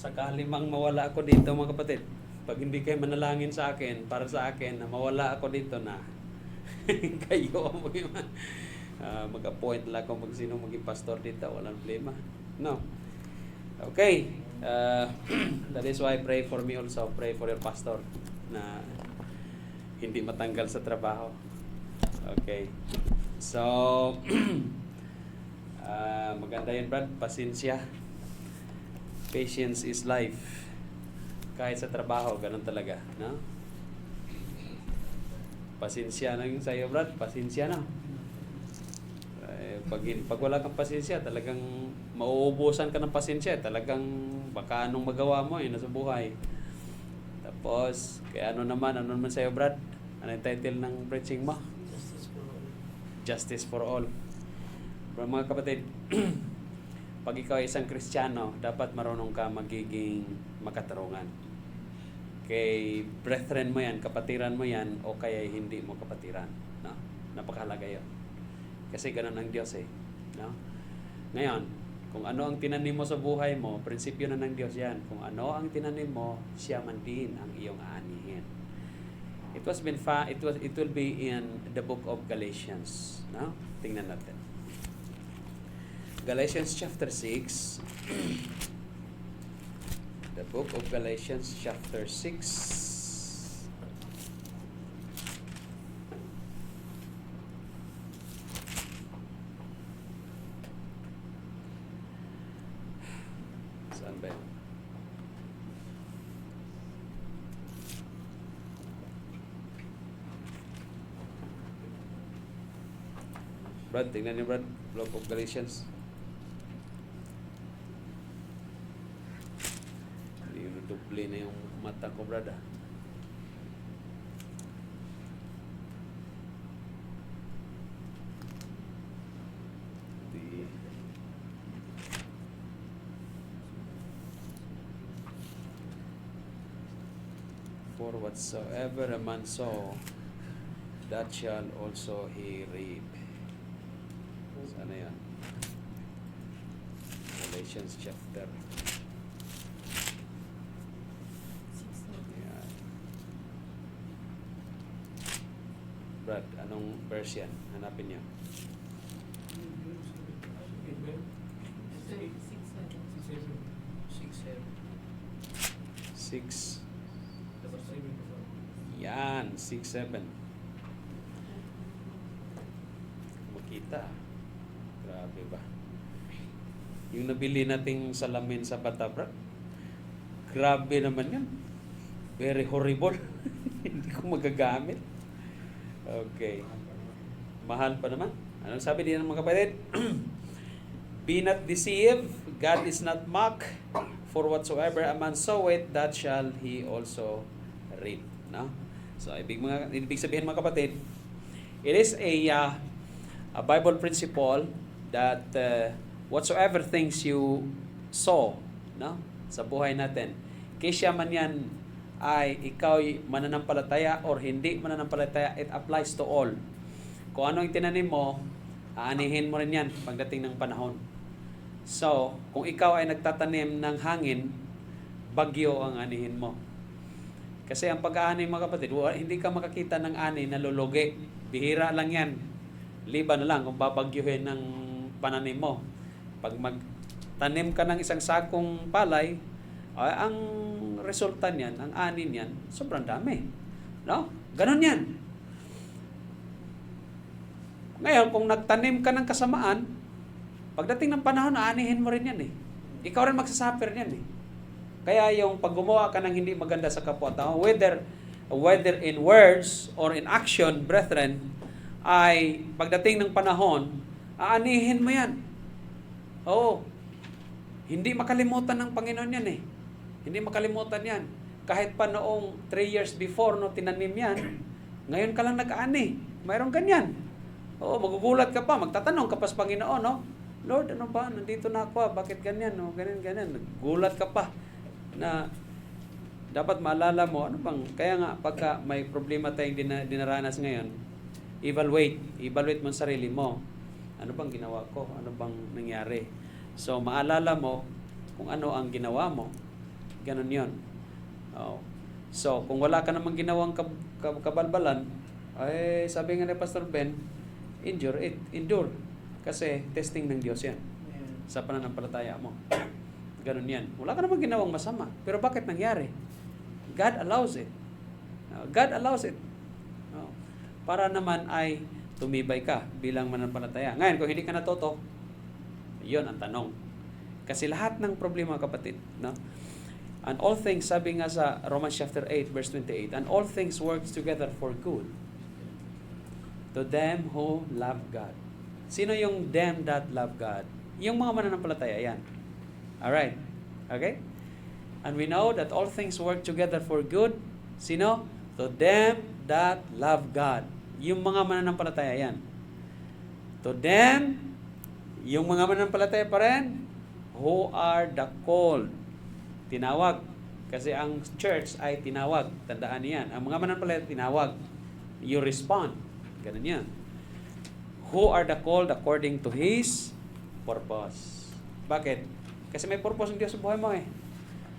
sakali mang mawala ako dito mga kapatid, pag hindi kayo manalangin sa akin, para sa akin, na mawala ako dito na kayo mag-appoint lang kung sino maging pastor dito, walang problema. No? Okay. That is why pray for me also. Pray for your pastor na hindi matanggal sa trabaho. Okay. So, maganda yun, Brad. Pasensya. Patience is life. Kahit sa trabaho, ganun talaga. No? Pasensya na yun sa'yo, Brad. Pasensya na. Pag wala kang pasensya, talagang mauubusan ka ng pasensya. Talagang baka anong magawa mo nasa buhay. Tapos, kaya ano naman sa'yo, Brad? Ano yung title ng preaching mo? Justice for all. Pero mga kapatid, pag ikaw ay isang Kristiyano, dapat marunong ka magiging makatarungan. Kay brethren mo yan, kapatiran mo yan, o kaya hindi mo kapatiran. No? Napakahalaga yun. Kasi ganun ang Diyos eh. No? Ngayon, kung ano ang tinanim mo sa buhay mo, prinsipyo na ng Diyos yan. Kung ano ang tinanim mo, siya man din ang iyong aanihin. It will be in the book of Galatians. No? Tingnan natin. Galatians chapter 6. The book of Galatians chapter 6. Saan ba yun? Brad, tingnan niyo, Brad. Book of Galatians. Duble na yung mata ko, Brad. For whatsoever a man sow, that shall also he reap. Sana yan? Galatians chapter. Yan. Brad, anong verse yan? Hanapin niyo. 6. Yan, 6-7. Makita. Grabe ba? Yung nabili nating salamin sa Batabra, grabe naman yan. Very horrible. Hindi ko magagamit. Okay. Mahal pa naman. Anong sabi din ng mga kapatid? Be not deceived, God is not mocked, for whatsoever a man soweth, that shall he also reap. No? So, ibig sabihin mga kapatid, it is a Bible principle that whatsoever things you sow, no, sa buhay natin, kesya man yan ay ikaw mananampalataya or hindi mananampalataya, it applies to all. Kung ano yung tinanim mo, aanihin mo rin yan pagdating ng panahon. So, kung ikaw ay nagtatanim ng hangin, bagyo ang anihin mo. Kasi ang pag-aani mga kapatid, hindi ka makakita ng ani na lulugi. Bihira lang yan. Liban na lang kung babagyuhin ng pananim mo. Pag magtanim ka ng isang sakong palay, ang resulta niyan, ang ani niyan, sobrang dami. No? Ganon yan. Ngayon, kung nagtanim ka ng kasamaan, pagdating ng panahon, aanihin mo rin yan eh. Ikaw rin magsasuffer niyan eh. Kaya yung pag gumawa ka ng hindi maganda sa kapwa-tao, whether in words or in action, brethren, ay pagdating ng panahon, aanihin mo yan. Oo. Hindi makalimutan ng Panginoon yan eh. Hindi makalimutan yan. Kahit pa noong 3 years before, no, tinanim yan, ngayon ka lang nag-aani. Mayroong ganyan. Oo, magugulat ka pa, magtatanong ka pa sa Panginoon, no? Lord, ano ba? Nandito na ako, bakit ganyan, no? Ganyan. Gulat ka pa na dapat maalala mo, ano bang, kaya nga, pagka may problema tayong dinaranas ngayon, evaluate mo ang sarili mo. Ano bang ginawa ko? Ano bang nangyari? So, maalala mo kung ano ang ginawa mo. Ganon yun. Oh. So, kung wala ka namang ginawang kabalbalan, ay sabi nga ni Pastor Ben, endure. Kasi testing ng Diyos yan sa pananampalataya mo. Ganon yan. Wala ka namang ginawang masama. Pero bakit nangyari? God allows it. God allows it. Para naman ay tumibay ka bilang mananampalataya. Ngayon, kung hindi ka natuto, yun ang tanong. Kasi lahat ng problema, kapatid, no? And all things, sabi nga sa Romans chapter 8, verse 28, and all things work together for good to them who love God. Sino yung them that love God? Yung mga mananampalataya, yan. Alright. Okay? And we know that all things work together for good. Sino? To them that love God. Yung mga mananampalataya, yan. To them, yung mga mananampalataya pa rin, who are the called. Tinawag. Kasi ang church ay tinawag. Tandaan niyan. Ang mga mananampalataya tinawag. You respond. Ganun yan. Who are the called according to His purpose. Bakit? Kasi may purpose ng Diyos sa buhay mo eh.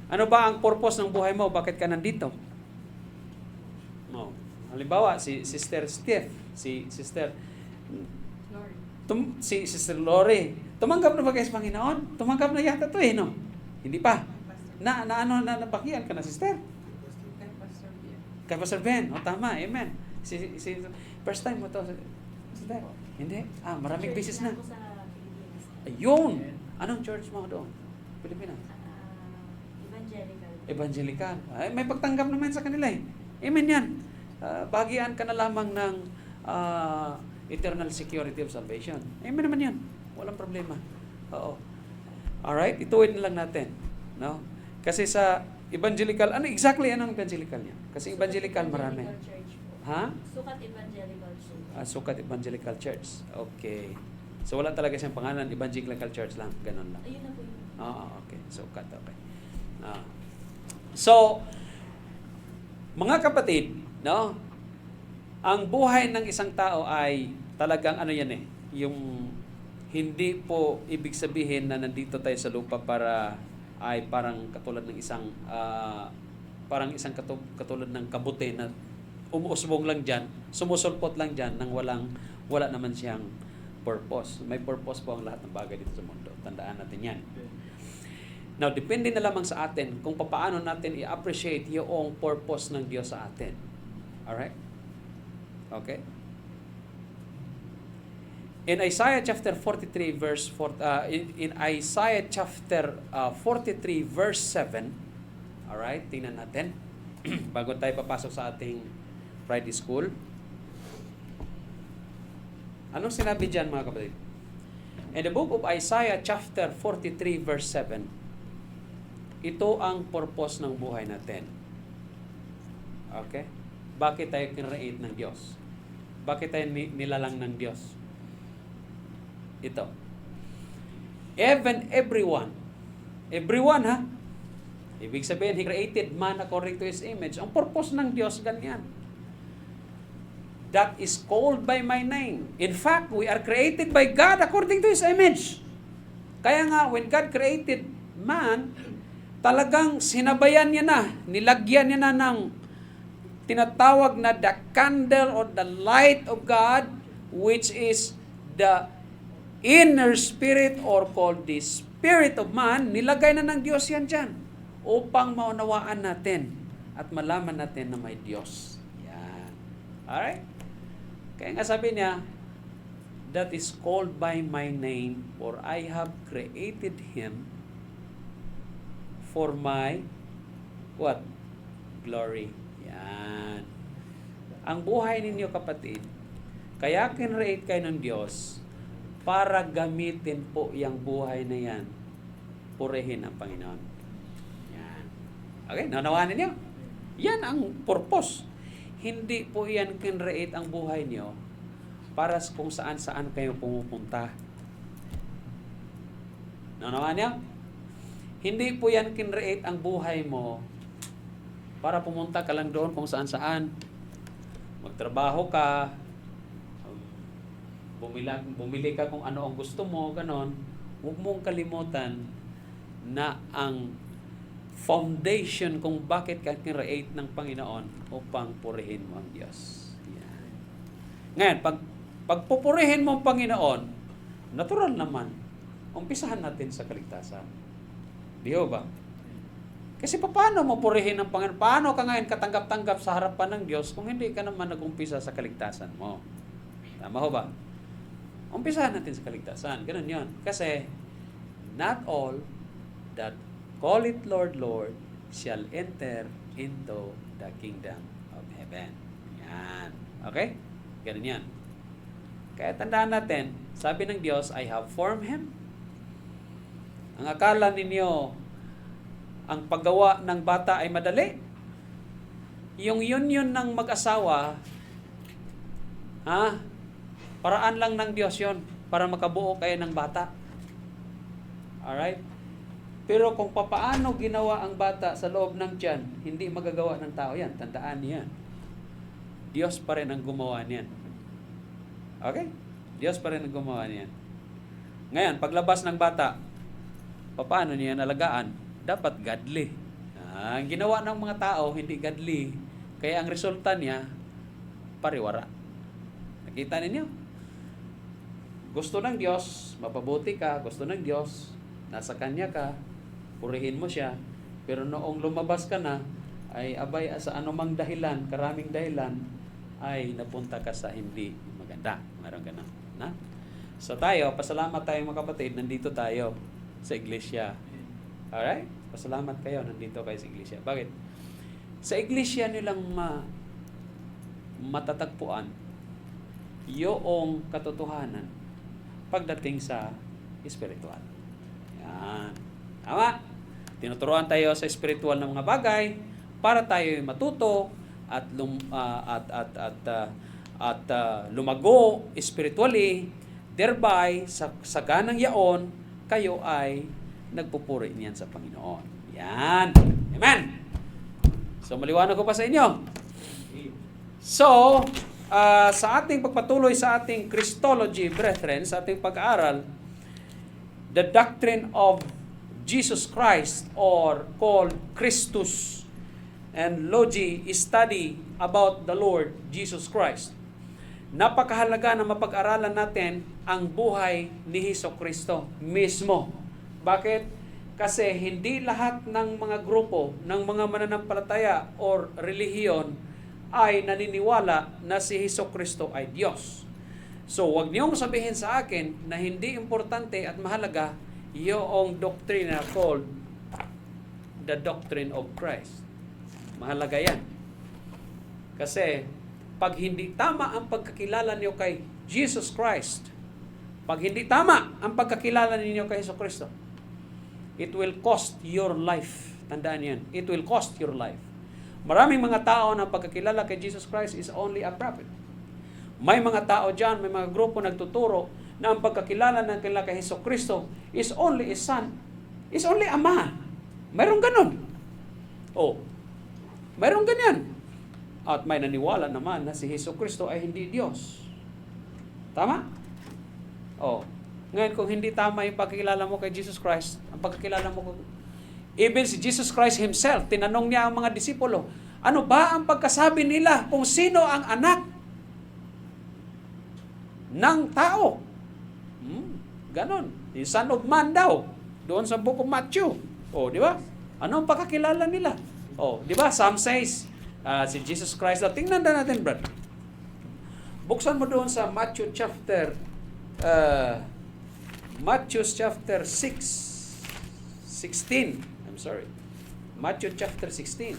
Ano ba ang purpose ng buhay mo? Bakit ka nandito? No. Halimbawa, si Sister Steph, si Sister Lori. Tumanggap na ba kayo sa Panginoon? Tumanggap na yata to eh, no? Hindi pa. Nabakian ka na, Sister? Kay Pastor Ben. O, tama. Amen. First time mo to, Sister? Hindi? Maraming beses na. Ayun! Anong church mo doon? Pilipinas? Evangelical. Ay, may pagtanggap naman sa kanila eh. Amen yan. Bagian ka na lamang ng eternal security of salvation. Amen naman yan. Walang problema. Oo. Alright? Ituwid na lang natin. No? Kasi sa evangelical, anong evangelical niya? Kasi evangelical marami. Ha? Sukat Evangelical Church. Sukat Evangelical Church. Okay. So wala talaga siyang pangalan, Evangelical Church lang. Ganon lang. Ayun na po yun. Okay. Sukat, okay. So, mga kapatid, no? Ang buhay ng isang tao ay talagang yung hindi po ibig sabihin na nandito tayo sa lupa para ay parang katulad ng isang katulad ng kabute na umuusbong lang diyan, sumusulpot lang diyan nang wala naman siyang purpose. May purpose po ang lahat ng bagay dito sa mundo. Tandaan natin 'yan. Now, depende na lamang sa atin kung paano natin i-appreciate yung purpose ng Diyos sa atin. Alright? Okay? In Isaiah chapter 43 verse 4, in Isaiah chapter 43 verse 7, alright, tingnan natin bago tayo papasok sa ating Friday school. Anong sinabi diyan, mga kapatid? In the book of Isaiah chapter 43 verse 7, ito ang purpose ng buhay natin. Okay? Bakit tayo kinreate ng Diyos? Bakit tayo nilalang ng Diyos? Ito. Everyone ha? Ibig sabihin, He created man according to His image. Ang purpose ng Diyos, ganyan. That is called by my name. In fact, we are created by God according to His image. Kaya nga, when God created man, talagang sinabayan niya na, nilagyan niya na ng tinatawag na the candle or the light of God, which is the inner spirit or called the spirit of man. Nilagay na ng Diyos yan dyan upang maunawaan natin at malaman natin na may Diyos. Yan. Alright? Kaya nga sabi niya, that is called by my name, for I have created him for my what? Glory. Yan. Ang buhay ninyo, kapatid, kaya kinreate kayo ng Diyos para gamitin po yung buhay na yan. Purihin ang Panginoon. Yan. Okay, naunawaan ninyo? Yan ang purpose. Hindi po yan kinreate ang buhay niyo para kung saan-saan kayo pumupunta. Naunawaan niyo? Hindi po yan kinreate ang buhay mo para pumunta ka lang doon kung saan-saan. Magtrabaho ka, bumili ka kung ano ang gusto mo, ganon. Huwag mong kalimutan na ang foundation kung bakit ka create ng Panginoon upang purihin mo ang Diyos. Yan. Ngayon, pagpupurihin mo ang Panginoon, natural naman, umpisahan natin sa kaligtasan. Di ba? Kasi paano mo purihin ang Panginoon? Paano ka ngayon katanggap-tanggap sa harapan ng Diyos kung hindi ka naman nag-umpisa sa kaligtasan mo? Tama ho ba? Umpisahan natin sa kaligtasan. Ganun yun. Kasi, not all that call it Lord, Lord, shall enter into the kingdom of heaven. Yan. Okay? Ganun yan. Kaya tandaan natin, sabi ng Diyos, I have formed him. Ang akala ninyo, ang paggawa ng bata ay madali. Yung union ng mag-asawa, paraan lang ng Diyos yon para makabuo kayo ng bata. Alright? Pero kung papaano ginawa ang bata sa loob ng tiyan, hindi magagawa ng tao yan. Tandaan niyan. Diyos pa rin ang gumawa niyan. Okay? Diyos pa rin ang gumawa niyan. Ngayon, paglabas ng bata, paano niya alagaan? Dapat godly. Ang ginawa ng mga tao, hindi godly. Kaya ang resulta niya, pariwara. Nakita ninyo? Gusto ng Diyos, mapabuti ka. Gusto ng Diyos, nasa Kanya ka. Purihin mo siya. Pero noong lumabas ka na, ay abay sa anumang dahilan, karaming dahilan, ay napunta ka sa hindi maganda. Meron ka na. So tayo, pasalamat tayo mga kapatid, nandito tayo sa iglesia. Alright? Pasalamat kayo, nandito kayo sa iglesia. Bakit? Sa iglesia nilang matatagpuan yung katotohanan pagdating sa espiritual. Yan. Tama? Tinuturuan tayo sa espiritual ng mga bagay para tayo matuto at lumago spiritually, thereby sa ganang yaon kayo ay nagpupuri niyan sa Panginoon. Yan. Amen. So maliwanag ko pa sa inyo. So, sa ating pagpatuloy sa ating Christology, brethren, sa ating pag-aaral, the doctrine of Jesus Christ, or called Christus, and Logi, study about the Lord Jesus Christ. Napakahalaga na mapag-aralan natin ang buhay ni Hesukristo mismo. Bakit? Kasi hindi lahat ng mga grupo, ng mga mananampalataya or relihiyon ay naniniwala na si Hesukristo ay Diyos. So, wag niyong sabihin sa akin na hindi importante at mahalaga yung doktrina called the doctrine of Christ. Mahalaga yan. Kasi, pag hindi tama ang pagkakilala niyo kay Jesus Christ, pag hindi tama ang pagkakilala ninyo kay Hesukristo, it will cost your life. Tandaan yan. It will cost your life. Maraming mga tao na pagkakilala kay Jesus Christ is only a prophet. May mga tao dyan, may mga grupo nagtuturo na ang pagkakilala ng kila kay Hesukristo is only a son, is only a man. Mayroong ganun. Mayroong ganyan. At may naniwala naman na si Hesukristo ay hindi Diyos. Tama? Ngayon, kung hindi tama yung pagkakilala mo kay Jesus Christ, ang pagkakilala mo even si Jesus Christ himself, tinanong niya ang mga disipulo, ano ba ang pagkasabi nila kung sino ang anak ng tao? Ganon. Yung Son of Man daw, doon sa book of Matthew. Di ba? Ano ang pagkakilala nila? Di ba? Some says, si Jesus Christ. Tingnan na natin, brad. Buksan mo doon sa Matthew chapter 16. I'm sorry. Matthew chapter 16.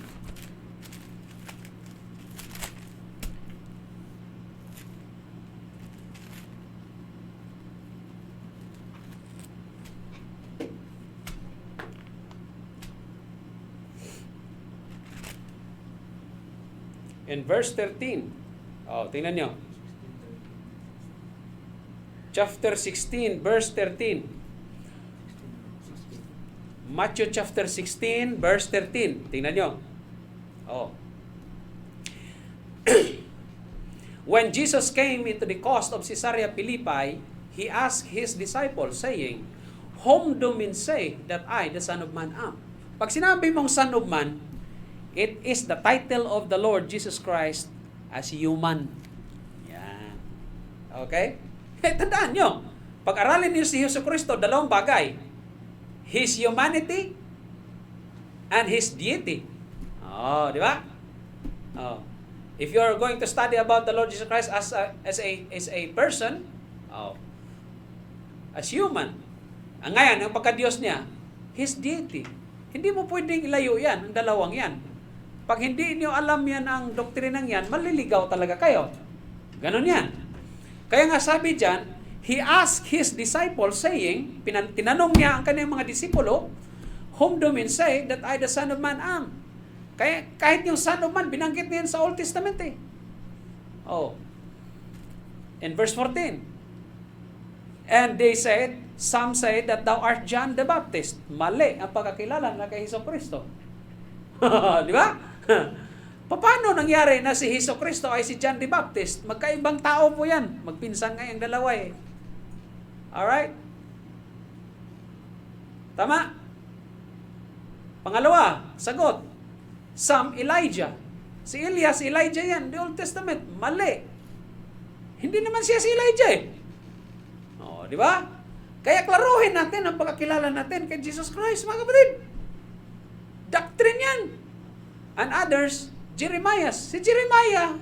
In verse 13. Tingnan nyo. Chapter 16, verse 13. Matthew chapter 16, verse 13. Tingnan nyo. When Jesus came into the coast of Caesarea Philippi, he asked his disciples, saying, Whom do men say that I, the Son of Man, am? Pag sinabi mong Son of Man, it is the title of the Lord Jesus Christ as human. Yan. Okay? Tandaan nyo, pag-aralin niyo si Hesus Kristo, dalawang bagay. His humanity and His deity. Oh, di ba? Oh. If you are going to study about the Lord Jesus Christ as a person, as human, ngayon, ang pagka-Diyos niya, His deity. Hindi mo pwedeng ilayo yan, ang dalawang yan. Pag hindi niyo alam yan ang doktrinang yan, maliligaw talaga kayo. Ganon yan. Kaya nga sabi dyan, He asked His disciples saying, tinanong niya ang kanyang mga disipulo, whom do men say that I the Son of Man am? Kaya kahit yung Son of Man, binanggit niyan sa Old Testament eh. Oh. In verse 14, and they said, some say that thou art John the Baptist. Mali ang pagkakilala na kay Hesukristo. Di ba? Paano nangyari na si Hesukristo ay si John the Baptist? Magkaibang tao po yan. Magpinsan nga yung dalawa eh. Alright? Tama? Pangalawa, sagot. Some Elijah. Si Elias, Elijah yan. The Old Testament. Mali. Hindi naman siya si Elijah eh. O, di ba? Kaya klaruhin natin ang pagkakilala natin kay Jesus Christ, mga kapatid. Doctrine yan. And others, Jeremiah. Si Jeremiah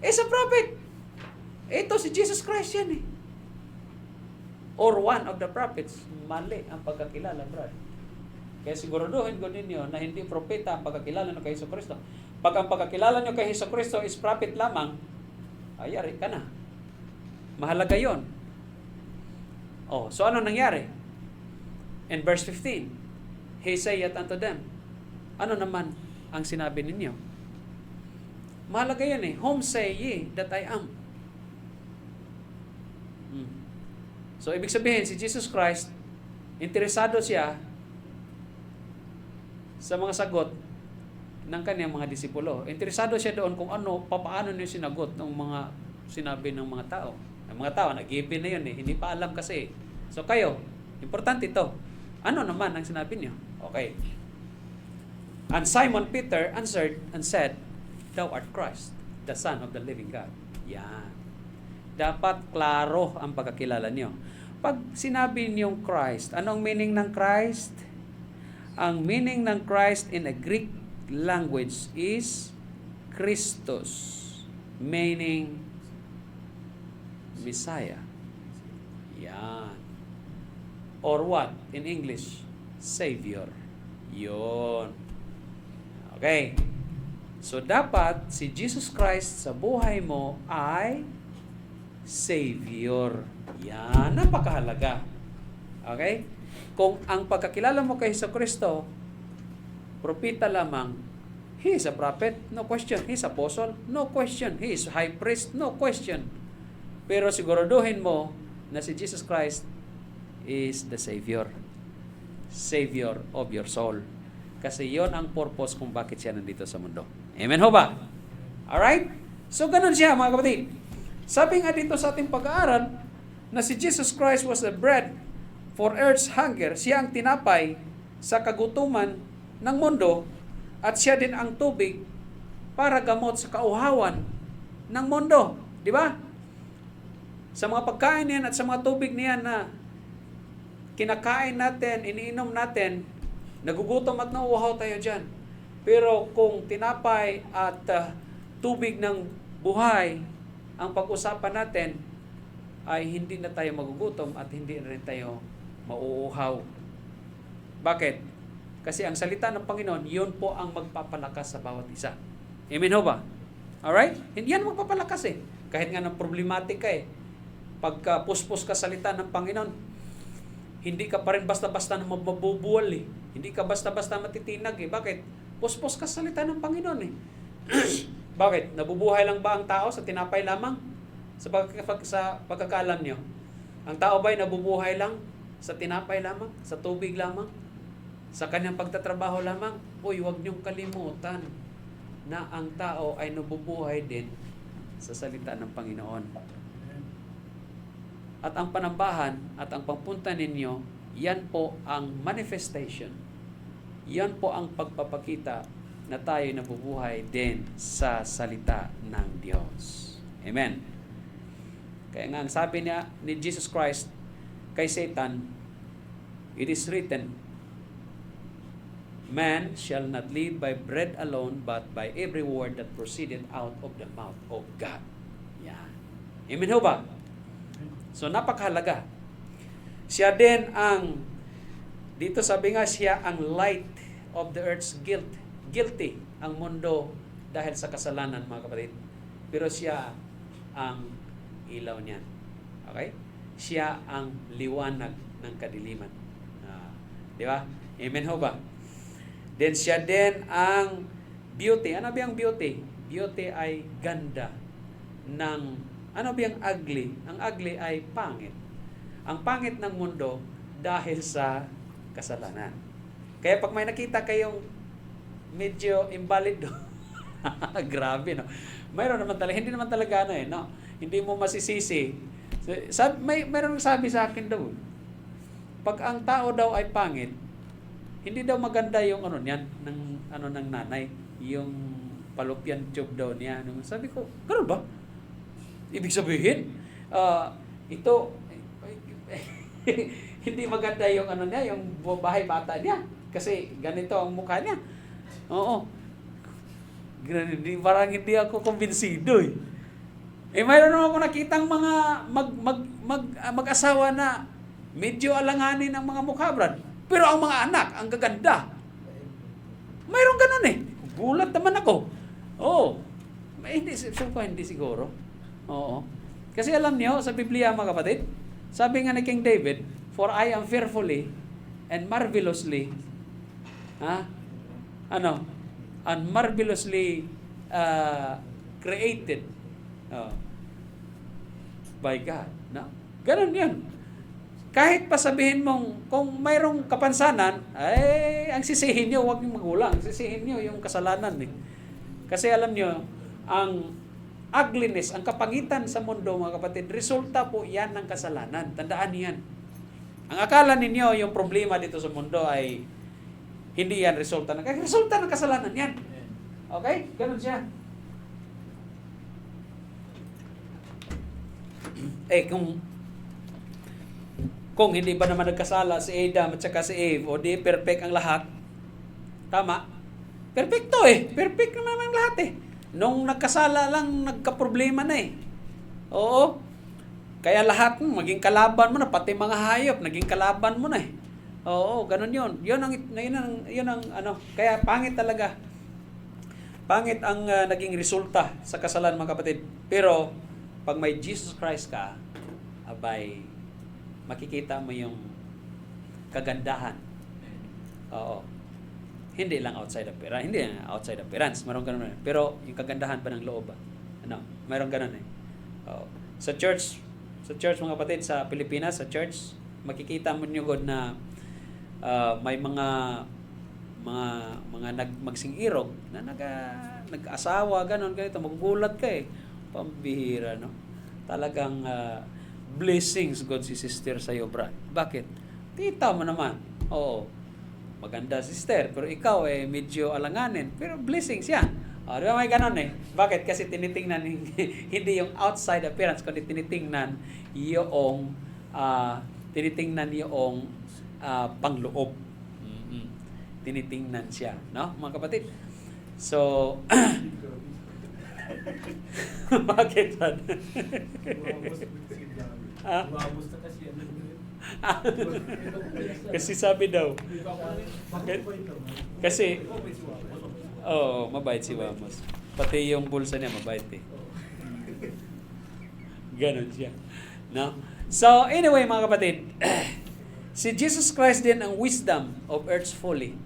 is a prophet. Ito si Jesus Christ yan eh. Or one of the prophets. Mali ang pagkakilala, brad. Kaya siguraduhin ko ninyo na hindi propeta ang pagkakilala nyo kay Hesukristo. Pag ang pagkakilala nyo kay Hesukristo is prophet lamang, ayari ka na. Mahalaga yon. Oh, so ano nangyari? In verse 15, He saith unto them, ano naman ang sinabi ninyo? Mahalaga yan eh. Whom say ye that I am? So, ibig sabihin, si Jesus Christ, interesado siya sa mga sagot ng kanyang mga disipulo. Interesado siya doon kung paano niyo sinagot ng mga sinabi ng mga tao. Ang mga tao, nag-iipin na yun eh. Hindi pa alam kasi. So kayo, importante ito. Ano naman ang sinabi niyo? Okay. And Simon Peter answered and said, Thou art Christ, the Son of the living God. Yan. Dapat klaro ang pagkakilala niyo. Pag sinabi niyong Christ, anong meaning ng Christ? Ang meaning ng Christ in a Greek language is Christos, meaning Messiah. Yan. Or what? In English, Savior. Yun. Okay. So, dapat si Jesus Christ sa buhay mo ay Savior. Yan. Napakahalaga. Okay? Kung ang pagkakilala mo kay Hesukristo, propeta lamang, He is a prophet, no question. He is apostle, no question. He is high priest, no question. Pero siguraduhin mo na si Jesus Christ is the Savior. Savior of your soul. Kasi yon ang purpose kung bakit siya nandito sa mundo. Amen ho ba? Alright? So ganun siya mga kapatid. Sabi nga dito sa ating pag-aaral na si Jesus Christ was the bread for earth's hunger. Siya ang tinapay sa kagutuman ng mundo at siya din ang tubig para gamot sa kauhawan ng mundo. Di ba? Sa mga pagkain niyan at sa mga tubig niyan na kinakain natin, iniinom natin, nagugutom at nauuhaw tayo dyan. Pero kung tinapay at tubig ng buhay ang pag-usapan natin, ay hindi na tayo magugutom at hindi na rin tayo mauuhaw. Bakit? Kasi ang salita ng Panginoon, yun po ang magpapalakas sa bawat isa. Amen ho ba? Alright? Hindi yan magpapalakas eh. Kahit nga ng problematika eh. Pagka puspos ka salita ng Panginoon, hindi ka pa rin basta-basta na mabubuwal eh. Hindi ka basta-basta matitinag eh. Bakit? Puspos ka salita ng Panginoon eh. Bakit? Nabubuhay lang ba ang tao sa tinapay lamang? Sa pagkakaalam nyo? Ang tao ba'y nabubuhay lang sa tinapay lamang? Sa tubig lamang? Sa kanyang pagtatrabaho lamang? Uy, huwag niyong kalimutan na ang tao ay nabubuhay din sa salita ng Panginoon. At ang panambahan at ang pagpunta ninyo, yan po ang manifestation Yan po ang pagpapakita na tayo nabubuhay din sa salita ng Diyos. Amen. Kaya nga, ang sabi niya ni Jesus Christ kay Satan, it is written, man shall not live by bread alone, but by every word that proceeded out of the mouth of God. Yan. Amen ho ba? So, napakahalaga. Siya din ang, dito sabi nga, siya ang light of the earth's guilt. Guilty ang mundo dahil sa kasalanan, mga kapatid. Pero siya ang ilaw niyan. Okay? Siya ang liwanag ng kadiliman. Di ba? Amen ho ba? Then siya din ang beauty. Ano ba ang beauty? Beauty ay ganda ng, ano ba ang ugly? Ang ugly ay pangit. Ang pangit ng mundo dahil sa kasalanan. Kaya pag may nakita kayong medyo invalid, grabe, no? Mayroon naman talaga, hindi naman talaga ano no? Hindi mo masisisi. Mayroon sabi sa akin daw, pag ang tao daw ay pangit, hindi daw maganda yung ano niyan ng nanay, yung fallopian tube daw niya. Sabi ko, gano'n ba? Ibig sabihin, ito hindi maganda yung ano niya, yung bahay bata niya. Kasi ganito ang mukha niya. Oo. Parang hindi ako kumbinsido eh. Mayroon naman ako nakitang mga mag-asawa na medyo alanganin ang mga mukha, Brad. Pero ang mga anak, ang gaganda. Mayroon ganun eh. Gulat naman ako. Oo. Hindi siguro. Oo. Kasi alam niyo, sa Biblia mga kapatid, sabi nga ni King David, for I am fearfully and marvelously, and marvelously created by God. No? Ganun yun. Kahit pa sabihin mong, kung mayroong kapansanan, ay, ang sisihin nyo, huwag nyo magulang. Sisihin nyo yung kasalanan. Eh. Kasi alam nyo, ang ugliness, ang kapangitan sa mundo, mga kapatid, resulta po yan ng kasalanan. Tandaan yan. Ang akala ninyo, yung problema dito sa mundo ay hindi yan resulta ng kasalanan yan. Okay? Ganun siya. Kung hindi ba naman nagkasala si Adam at saka si Eve, o di perfect ang lahat, tama? Perfecto eh. Perfect naman ang lahat eh. Nung nagkasala lang, nagka-problema na eh. Oo. Kaya lahat, maging kalaban mo na, pati mga hayop, naging kalaban mo na eh. Oo, ganun yun. Yun ang ano, kaya pangit talaga. Pangit ang naging resulta sa kasalanan, mga kapatid. Pero, pag may Jesus Christ ka, abay, makikita mo yung kagandahan. Oo. Hindi lang outside appearance. Hindi lang outside appearance. Mayroon ganun eh. Pero yung kagandahan pa ng loob. Mayroon ganun eh. Oo. Sa church mga kapatid, sa Pilipinas, sa church, makikita mo nyo God na may mga magsing-irog na nag-asawa, ganun, ganito. Magugulat ka eh. Pambihira, no? Talagang blessings, God, si sister sa'yo, Brad. Bakit? Tita mo naman. Oo. Maganda sister, pero ikaw medyo alanganin. Pero blessings yan. Di ba may ganon eh? Bakit? Kasi tinitingnan hindi yung outside appearance, kundi tinitingnan yung pangloob. Tinitingnan siya. No? Mga kapatid. So, bakit? Kasi sabi daw. Kasi mabait si Wamos. Pati yung bulsa niya mabait eh. Ganon siya. No? So, anyway mga kapatid, si Jesus Christ din ang wisdom of earth's folly.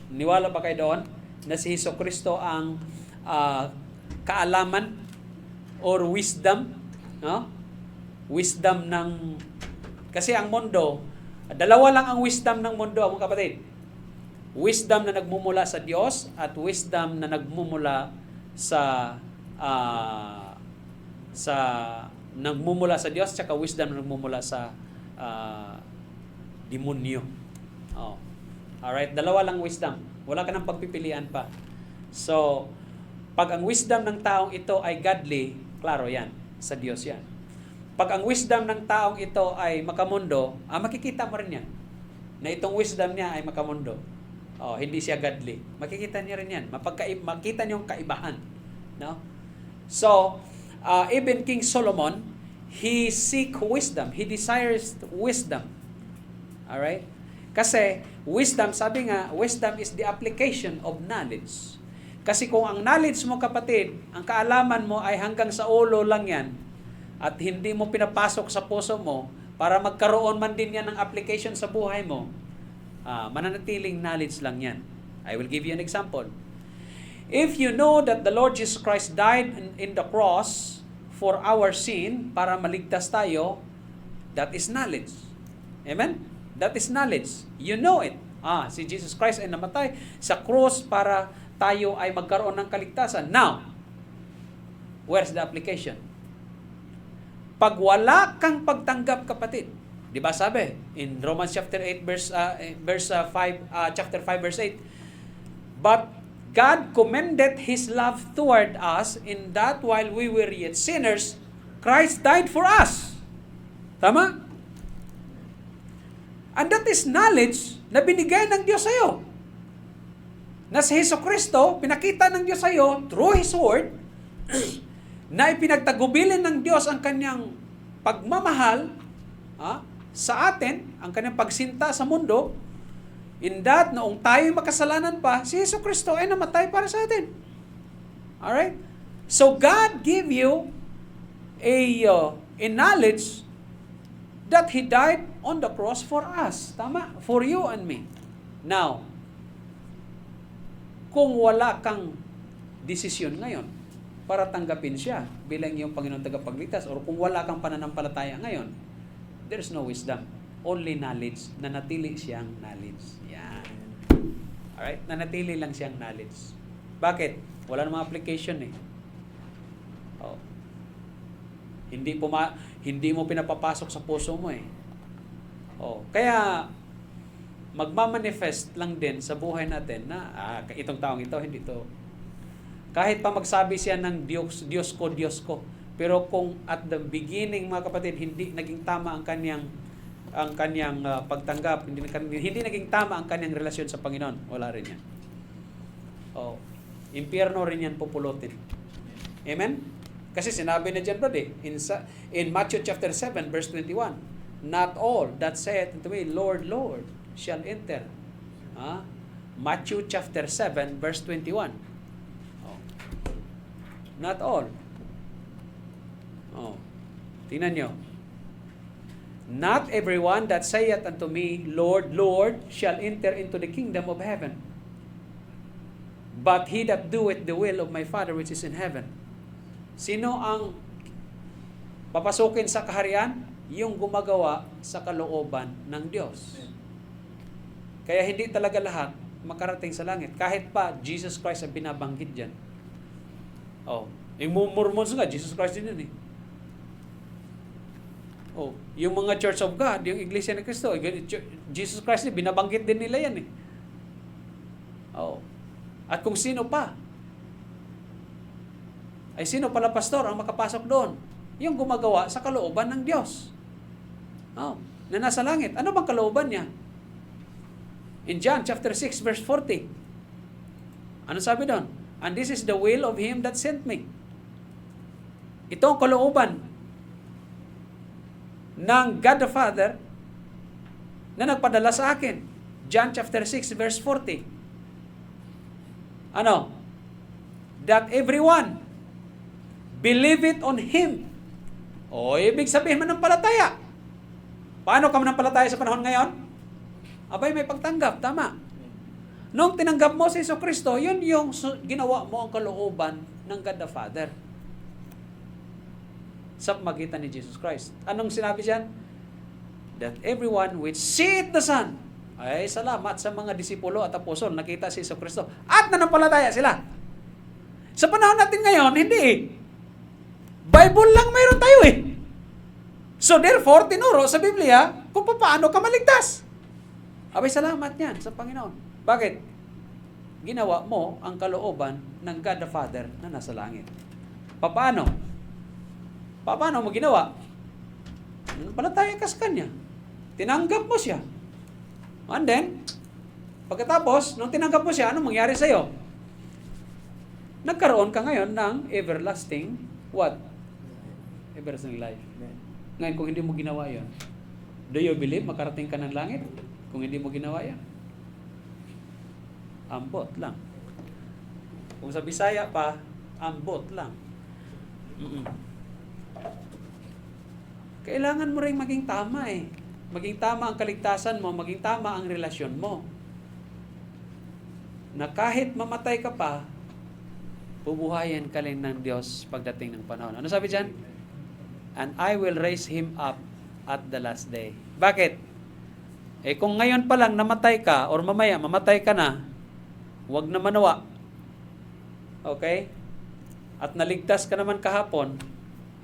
Niwala ba kayo doon na si Jesucristo ang kaalaman or wisdom, no? Wisdom ng, kasi ang mundo, dalawa lang ang wisdom ng mundo, mga kapatid. Wisdom na nagmumula sa Diyos at wisdom na nagmumula sa nagmumula sa Diyos, tsaka wisdom na nagmumula sa demonyo. Alright? Dalawa lang wisdom. Wala ka ng pagpipilian pa. So, pag ang wisdom ng taong ito ay godly, klaro yan. Sa Diyos yan. Pag ang wisdom ng taong ito ay makamundo, makikita mo rin yan. Na itong wisdom niya ay makamundo. Hindi siya godly. Makikita niya rin yan. Makita niyo yung kaibahan. No? So, even King Solomon, he seek wisdom. He desires wisdom. Alright? Kasi, wisdom, sabi nga, wisdom is the application of knowledge. Kasi kung ang knowledge mo, kapatid, ang kaalaman mo ay hanggang sa ulo lang yan, at hindi mo pinapasok sa puso mo, para magkaroon man din yan ng application sa buhay mo, mananatiling knowledge lang yan. I will give you an example. If you know that the Lord Jesus Christ died in the cross for our sin, para maligtas tayo, that is knowledge. Amen? That is knowledge. You know it. Si Jesus Christ ay namatay sa cross para tayo ay magkaroon ng kaligtasan. Now, where's the application? Pag wala kang pagtanggap, kapatid, di ba sabi in Romans chapter 8 chapter 5 verse 8, but God commended His love toward us in that while we were yet sinners, Christ died for us. Tama? And that is knowledge na binigay ng Diyos sa iyo. Na si Jesucristo, pinakita ng Diyos sa iyo through His Word, na ipinagtagubilin ng Diyos ang kanyang pagmamahal sa atin, ang kanyang pagsinta sa mundo, in that, noong tayo makasalanan pa, si Jesucristo ay namatay para sa atin. Alright? So, God give you a knowledge that He died on the cross for us. Tama? For you and me. Now, kung wala kang desisyon ngayon, para tanggapin siya bilang iyong Panginoon tagapagligtas, or kung wala kang pananampalataya ngayon, there's no wisdom. Only knowledge. Nanatili siyang knowledge. Yan. Alright? Nanatili lang siyang knowledge. Bakit? Wala namang application eh. Hindi mo pinapapasok sa puso mo eh. Kaya, magmamanifest lang din sa buhay natin na, itong taong ito, hindi to. Kahit pa magsabi siya ng Diyos ko. Pero kung at the beginning, mga kapatid, hindi naging tama ang kanyang pagtanggap, hindi naging tama ang kanyang relasyon sa Panginoon, wala rin yan. Impyerno rin yan pupulutin. Amen? Kasi sinabi na dyan, brother, in Matthew chapter 7, verse 21, not all that saith unto me, Lord, Lord, shall enter. Matthew chapter 7, verse 21. Not all. Tingnan nyo. Not everyone that saith unto me, Lord, Lord, shall enter into the kingdom of heaven, but he that doeth the will of my Father which is in heaven. Sino ang papasukin sa kaharian? Yung gumagawa sa kalooban ng Diyos. Kaya hindi talaga lahat makarating sa langit. Kahit pa Jesus Christ ang binabanggit dyan. Yung Mormons nga, Jesus Christ din yun eh. Yung mga Church of God, yung Iglesia ni Cristo, Jesus Christ din, binabanggit din nila yan eh. At kung sino pa, ay sino pala pastor ang makapasok doon? Yung gumagawa sa kalooban ng Diyos. Na nasa langit. Ano bang kalooban niya? In John chapter 6 verse 40. Ano sabi doon? And this is the will of Him that sent me. Ito ang kalooban ng God the Father na nagpadala sa akin. John chapter 6 verse 40. Ano? That everyone believe it on Him. Ibig sabihin manampalataya. Paano ka manampalataya sa panahon ngayon? Abay, may pagtanggap. Tama. Nung tinanggap mo si Jesucristo, yun yung ginawa mo ang kalooban ng God the Father. Sa magitan ni Jesus Christ. Anong sinabi diyan? That everyone which seeth the Son, ay salamat sa mga disipulo at apostol, nakita si Jesucristo at nanampalataya sila. Sa panahon natin ngayon, hindi eh. Bible lang mayroon tayo eh. So therefore, tinuro sa Biblia kung paano ka maligtas. Abay, salamat yan sa Panginoon. Bakit? Ginawa mo ang kalooban ng God the Father na nasa langit. Paano? Paano mo ginawa? Palataya ka sa Kanya. Tinanggap mo siya. And then, pagkatapos, nung tinanggap mo siya, anong mangyari sa'yo? Nagkaroon ka ngayon ng everlasting, what? Everlasting life. Ngayon, kung hindi mo ginawa yon, do you believe makarating ka ng langit? Kung hindi mo ginawa yan, ambot lang. Kung sa Bisaya pa, ambot lang. Kailangan mo rin maging tama eh. Maging tama ang kaligtasan mo, maging tama ang relasyon mo. Na kahit mamatay ka pa, bubuhayin ka rin ng Diyos pagdating ng panahon. Ano sabi dyan? And I will raise him up at the last day. Bakit? Eh kung ngayon pa lang namatay ka, or mamaya mamatay ka na, huwag na manawa. Okay? At naligtas ka naman kahapon,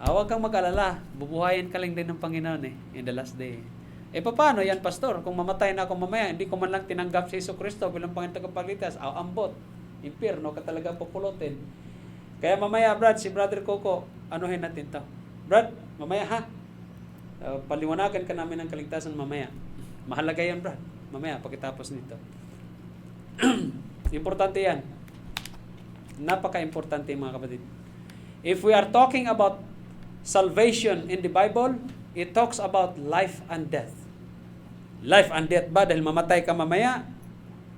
huwag kang mag-alala. Bubuhayin ka lang din ng Panginoon in the last day. Eh paano yan, Pastor? Kung mamatay na ako mamaya, hindi ko man lang tinanggap si Jesucristo bilang Panginoon tagapagligtas, ambot. Impyerno ka talaga pupulutin. Kaya mamaya, Brad, si Brother Coco, anuhin natin to. Brad, mamaya ha? Paliwanagan ka namin ng kaligtasan mamaya. Mahalaga yan, Brad. Mamaya, pagkatapos nito. Importante yan. Napaka-importante, mga kapatid. If we are talking about salvation in the Bible, it talks about life and death. Life and death ba? Dahil mamatay ka mamaya?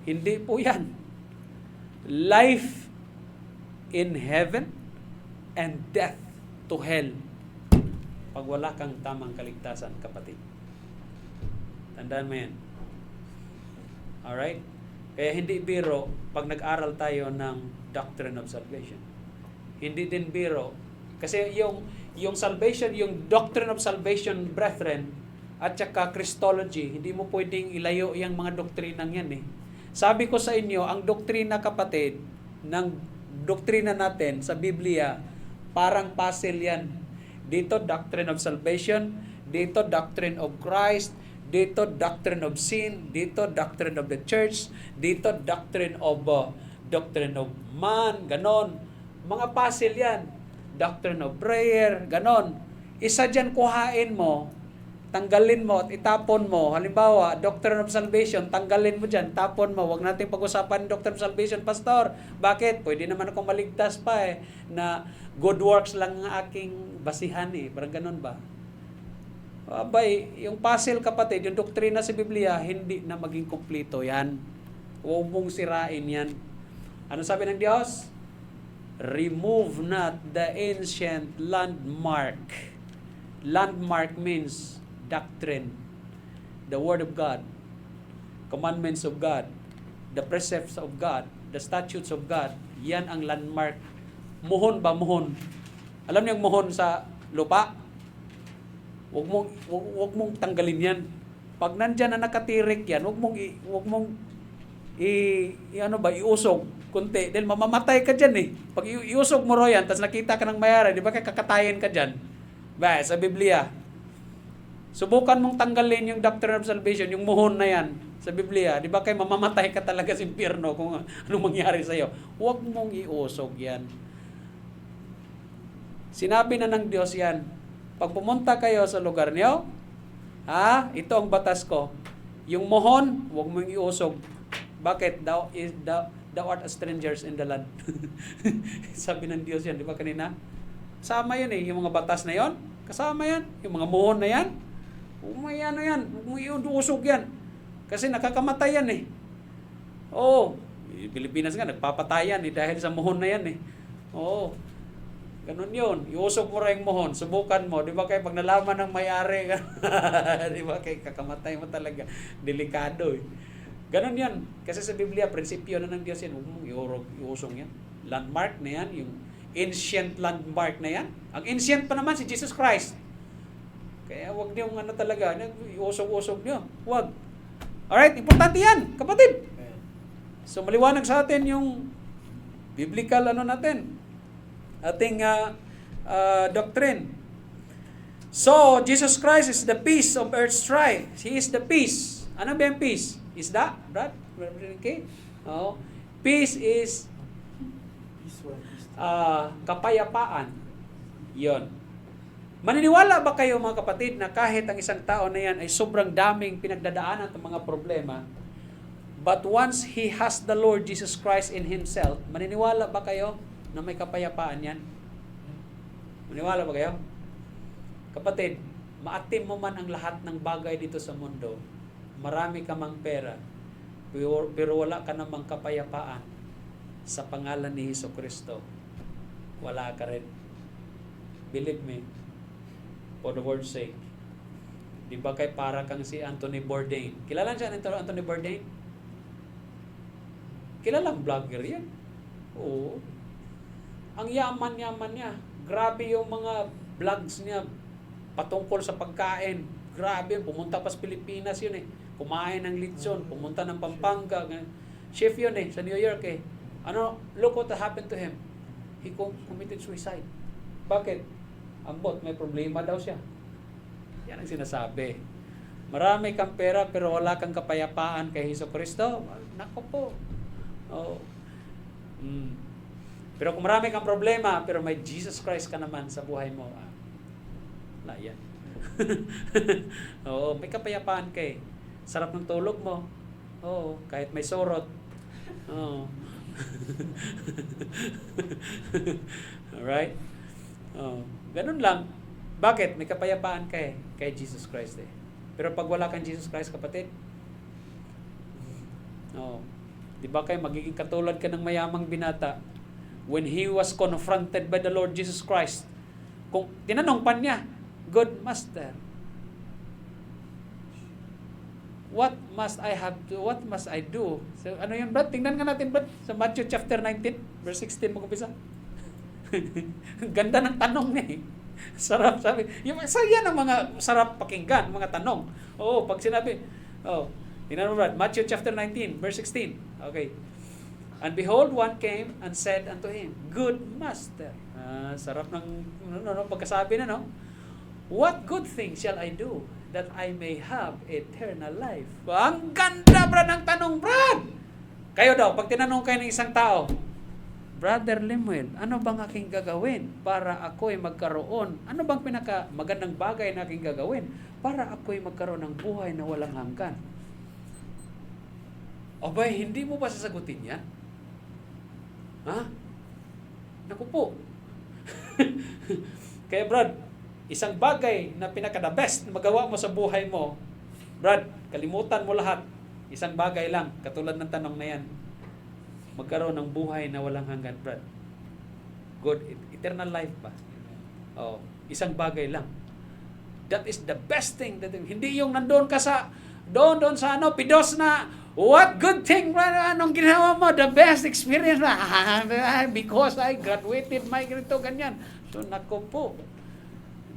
Hindi po yan. Life in heaven and death to hell. Pag wala kang tamang kaligtasan, kapatid. Tandaan mo yan. Alright? Kaya hindi biro pag nag-aral tayo ng doctrine of salvation. Hindi din biro. Kasi yung salvation, yung doctrine of salvation, brethren, at saka Christology, hindi mo pwedeng ilayo yung mga doktrinang yan eh. Sabi ko sa inyo, ang doktrina, kapatid, ng doktrina natin sa Biblia, parang puzzle yan. Dito, doctrine of salvation. Dito, doctrine of Christ. Dito, doctrine of sin. Dito, doctrine of the church. Dito, doctrine of man. Ganon. Mga puzzle yan. Doctrine of prayer. Ganon. Isa dyan kuhain mo, tanggalin mo at itapon mo. Halimbawa, doctrine of salvation, tanggalin mo dyan, tapon mo. Huwag natin pag-usapan doctrine of salvation, Pastor. Bakit? Pwede naman akong maligtas pa na good works lang ang aking basihan Parang ganun ba? Abay, yung puzzle, kapatid, yung doktrina sa Biblia, hindi na maging kumplito yan. Huwag mong sirain yan. Ano sabi ng Diyos? Remove not the ancient landmark. Landmark means doctrine, the Word of God, commandments of God, the precepts of God, the statutes of God. Yan ang landmark. Muhon ba? Muhon. Alam niyo yung muhon sa lupa? Huwag mong tanggalin yan. Pag nandyan na nakatirik yan, huwag mong iusog kunti. Dahil mamamatay ka dyan Pag iusog mo ro yan, tapos nakita ka ng mayari, di ba kakatayin ka dyan? Ba, sa Biblia. Subukan mong tanggalin yung doctrine of salvation, yung muhon na yan sa Biblia. Di ba kayo mamamatay ka talaga sa impyerno kung anong mangyari sa'yo? Huwag mong iusog yan. Sinabi na ng Diyos yan. Pag pumunta kayo sa lugar niyo, ito ang batas ko. Yung muhon, huwag mong iusog. Bakit? Thou art a strangers in the land. Sabi ng Diyos yan, di ba kanina? Kasama yan yung mga batas na yon. Kasama yan. Yung mga muhon na yan. May ano yan. Iusog yan. Kasi nakakamatay yan Oo. Pilipinas nga, nagpapatayan dahil sa muhon na yan Oo. Ganun yun. Iusog mo rin yung muhon. Subukan mo. Di ba kayo pag nalaman ng may-ari, di ba kayo kakamatay mo talaga. Delikado Ganun yan. Kasi sa Biblia, prinsipyo na ng Diyos yan. Huwag mong iusog yan. Landmark na yan. Yung ancient landmark na yan. Ang ancient pa naman si Jesus Christ. Kaya huwag niyong talaga, iusog-usog niyo. Huwag. Alright, importante yan, kapatid. So maliwanag sa atin yung biblical natin, ating doctrine. So, Jesus Christ is the peace of earth's strife. He is the peace. Ano ba yung peace? Is that, Brad? Okay? Oh. Peace is kapayapaan. Yon. Maniniwala ba kayo mga kapatid na kahit ang isang tao na yan ay sobrang daming pinagdadaanan ng mga problema, but once he has the Lord Jesus Christ in himself, maniniwala ba kayo na may kapayapaan yan? Maniniwala ba kayo? Kapatid, maatim mo man ang lahat ng bagay dito sa mundo, marami ka mang pera, pero wala ka namang kapayapaan, sa pangalan ni Hesukristo, wala ka rin. Believe me, for the word's sake. Di ba kay para kang si Anthony Bourdain? Kilala siya nito Anthony Bourdain? Kilalang vlogger yan. Oo. Ang yaman-yaman niya. Grabe yung mga vlogs niya patungkol sa pagkain. Grabe, pumunta pa sa Pilipinas yun eh. Kumain ng lechon, pumunta ng Pampanga. Chef yun eh, sa New York eh. Look what happened to him. He committed suicide. Bakit? Ang bot, may problema daw siya. Yan ang sinasabi. Marami kang pera pero wala kang kapayapaan kay Hesukristo. Nako po. Oh. Pero kung marami kang problema pero may Jesus Christ ka naman sa buhay mo, wala yan. Oo, may kapayapaan ka eh. Sarap ng tulog mo. Oo, kahit may sorot. Oo. Alright? Oh, ganun lang. Bakit? May kapayapaan ka eh, kay Jesus Christ eh. Pero pag wala kang Jesus Christ, kapatid, di ba kayo magiging katulad ka ng mayamang binata when he was confronted by the Lord Jesus Christ. Kung tinanong pa niya, Good Master, what must I do? So, ano yun, Brad? Tingnan nga natin, Brad, sa Matthew chapter 19, verse 16, mag-umpisa. Ganda ng tanong niya eh. Sarap, sabi. Yung saya ng mga sarap pakinggan, mga tanong. Oo, pag sinabi, tingnan mo, Brad, Matthew chapter 19, verse 16. Okay. And behold, one came and said unto him, Good Master. Sarap ng pagkasabi na, no? What good thing shall I do that I may have eternal life? Ang ganda, Brad, ng tanong, Brad! Kayo daw, pag tinanong kayo ng isang tao, Brother Lemuel, ano bang aking gagawin para ako'y magkaroon? Ano bang magandang bagay na aking gagawin para ako'y magkaroon ng buhay na walang hanggan? Abay, hindi mo ba sasagutin yan? Ha? Naku po. Kaya Brad, isang bagay na pinaka-the best na magawa mo sa buhay mo, Brad, kalimutan mo lahat. Isang bagay lang, katulad ng tanong na yan. Magkaroon ng buhay na walang hanggan, Brad. Good, eternal life ba? Isang bagay lang. That is the best thing. Hindi yung nandoon ka sa, doon sa pidos na, what good thing, Brad, anong ginawa mo? The best experience, because I graduated my ganito, ganyan. So, nako po.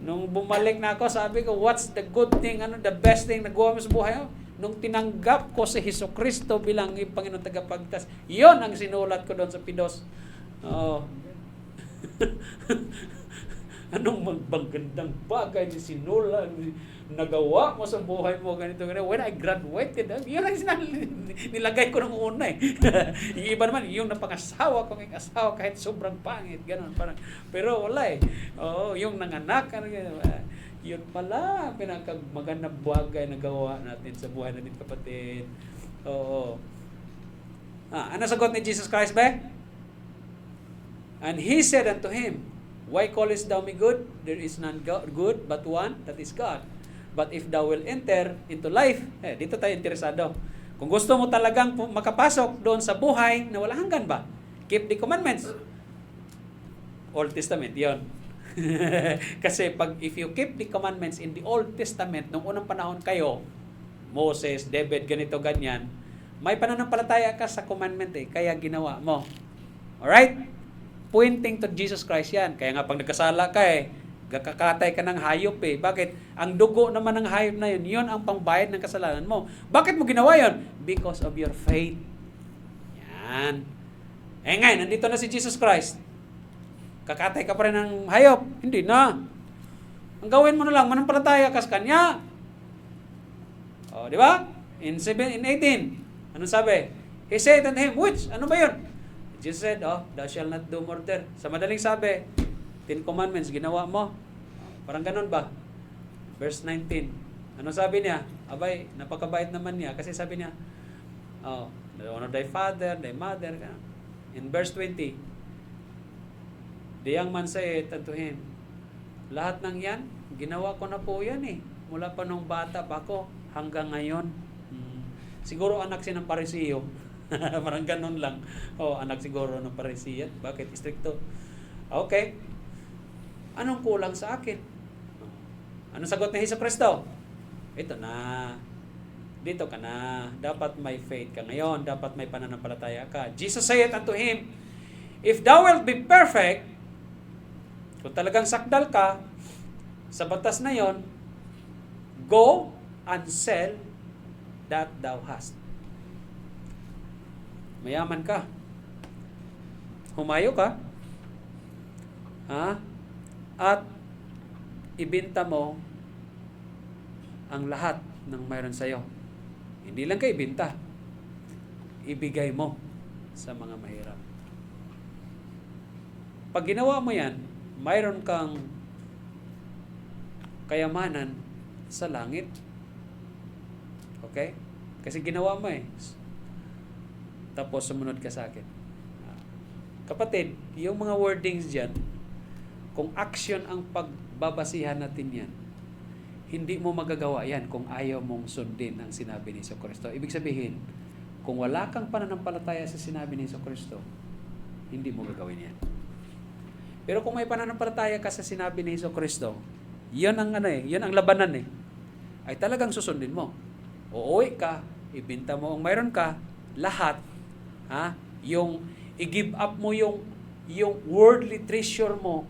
Nung bumalik na ako, sabi ko, what's the good thing, the best thing na gawa mo sa buhay mo? Nung tinanggap ko si Hesukristo bilang yung Panginoon tagapagligtas, yon ang sinulat ko doon sa pidos. Anong magbagandang bagay na sinulat, nagawa mo sa buhay mo, ganito. When I graduated, yun ang nilagay ko ng una eh. Yung iba naman, yung napangasawa ko ng asawa kahit sobrang pangit, gano'n. Pero wala eh. Yung nanganak, yun pala, pinaka-magandang bagay na gawa natin sa buhay natin, kapatid. Ano sagot ni Jesus Christ ba? And he said unto him, Why callest thou me good? There is none good but one, that is God. But if thou will enter into life, dito tayo interesado. Kung gusto mo talagang makapasok doon sa buhay na wala hanggan ba? Keep the commandments. Old Testament, yon. Kasi if you keep the commandments in the Old Testament, nung unang panahon kayo, Moses, David, ganito, ganyan, may pananampalataya ka sa commandment eh, kaya ginawa mo. Alright? Pointing to Jesus Christ yan. Kaya nga pag nagkasala ka kakatay ka ng hayop eh. Bakit? Ang dugo naman ng hayop na yun, yun ang pangbayad ng kasalanan mo. Bakit mo ginawa yun? Because of your faith. Yan. Ngayon, nandito na si Jesus Christ. Kakatay ka pa rin ng hayop. Hindi na. Ang gawin mo na lang, manampalataya ka sa Kanya. Di ba? in 18, anong sabi? He said unto him, which? Ano ba yun? Jesus said, thou shalt not do murder. Sa madaling sabi, 10 commandments, ginawa mo. Parang ganun ba? Verse 19. Ano sabi niya? Abay, napakabait naman niya. Kasi sabi niya, honor thy father, thy mother. Ganun. In verse 20, the young man said unto him, lahat ng yan, ginawa ko na po yan eh. Mula pa nung bata pa ako, hanggang ngayon. Siguro anak siya ng Parisiyo. Parang ganun lang. Anak siguro ng Parisiyan. Bakit? Stricto. Okay. Anong kulang sa akin? Anong sagot ni Jesucristo? Ito na. Dito ka na. Dapat may faith ka ngayon. Dapat may pananampalataya ka. Jesus said unto him, if thou wilt be perfect, kung talagang sakdal ka, sa batas na yon, go and sell that thou hast. Mayaman ka. Humayo ka. At ibenta mo ang lahat ng mayroon sa'yo. Hindi lang kayo ibenta. Ibigay mo sa mga mahirap. Pag ginawa mo yan, mayroon kang kayamanan sa langit. Okay? Kasi ginawa mo eh. Tapos sumunod ka sa akin. Kapatid, yung mga wordings dyan, kung action ang pagbabasihan natin yan, hindi mo magagawa yan kung ayaw mong sundin ang sinabi ni Jesucristo. Ibig sabihin, kung wala kang pananampalataya sa sinabi ni Jesucristo, hindi mo gagawin yan. Pero kung may pananampalataya ka sa sinabi ni Jesucristo, yun ang yun ang labanan ay talagang susundin mo. Uuwi ka, ibenta mo ang mayroon ka, lahat, yung i-give up mo yung worldly treasure mo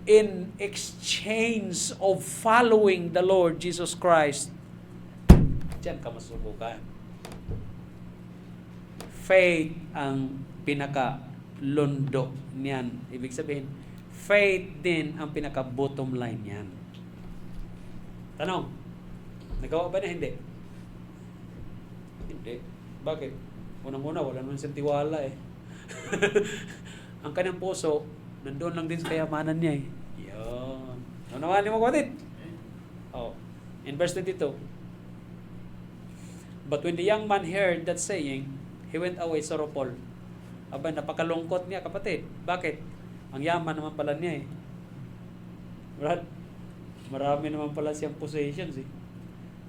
in exchange of following the Lord Jesus Christ. Diyan ka masubukan. Faith ang pinaka-lundo niyan. Ibig sabihin, faith din ang pinaka-bottom line niyan. Tanong, nagawa ba na hindi? Hindi. Bakit? Unang-una, wala naman siyang tiwala eh. Ang kanyang puso, nandoon lang din sa kayamanan niya eh. Yun. Ano naman, di mo kapatid? In verse 22. But when the young man heard that saying, he went away sorrowful. Aba, napakalungkot niya, kapatid. Bakit? Ang yaman naman pala niya eh. Brad, marami naman pala siyang possessions eh.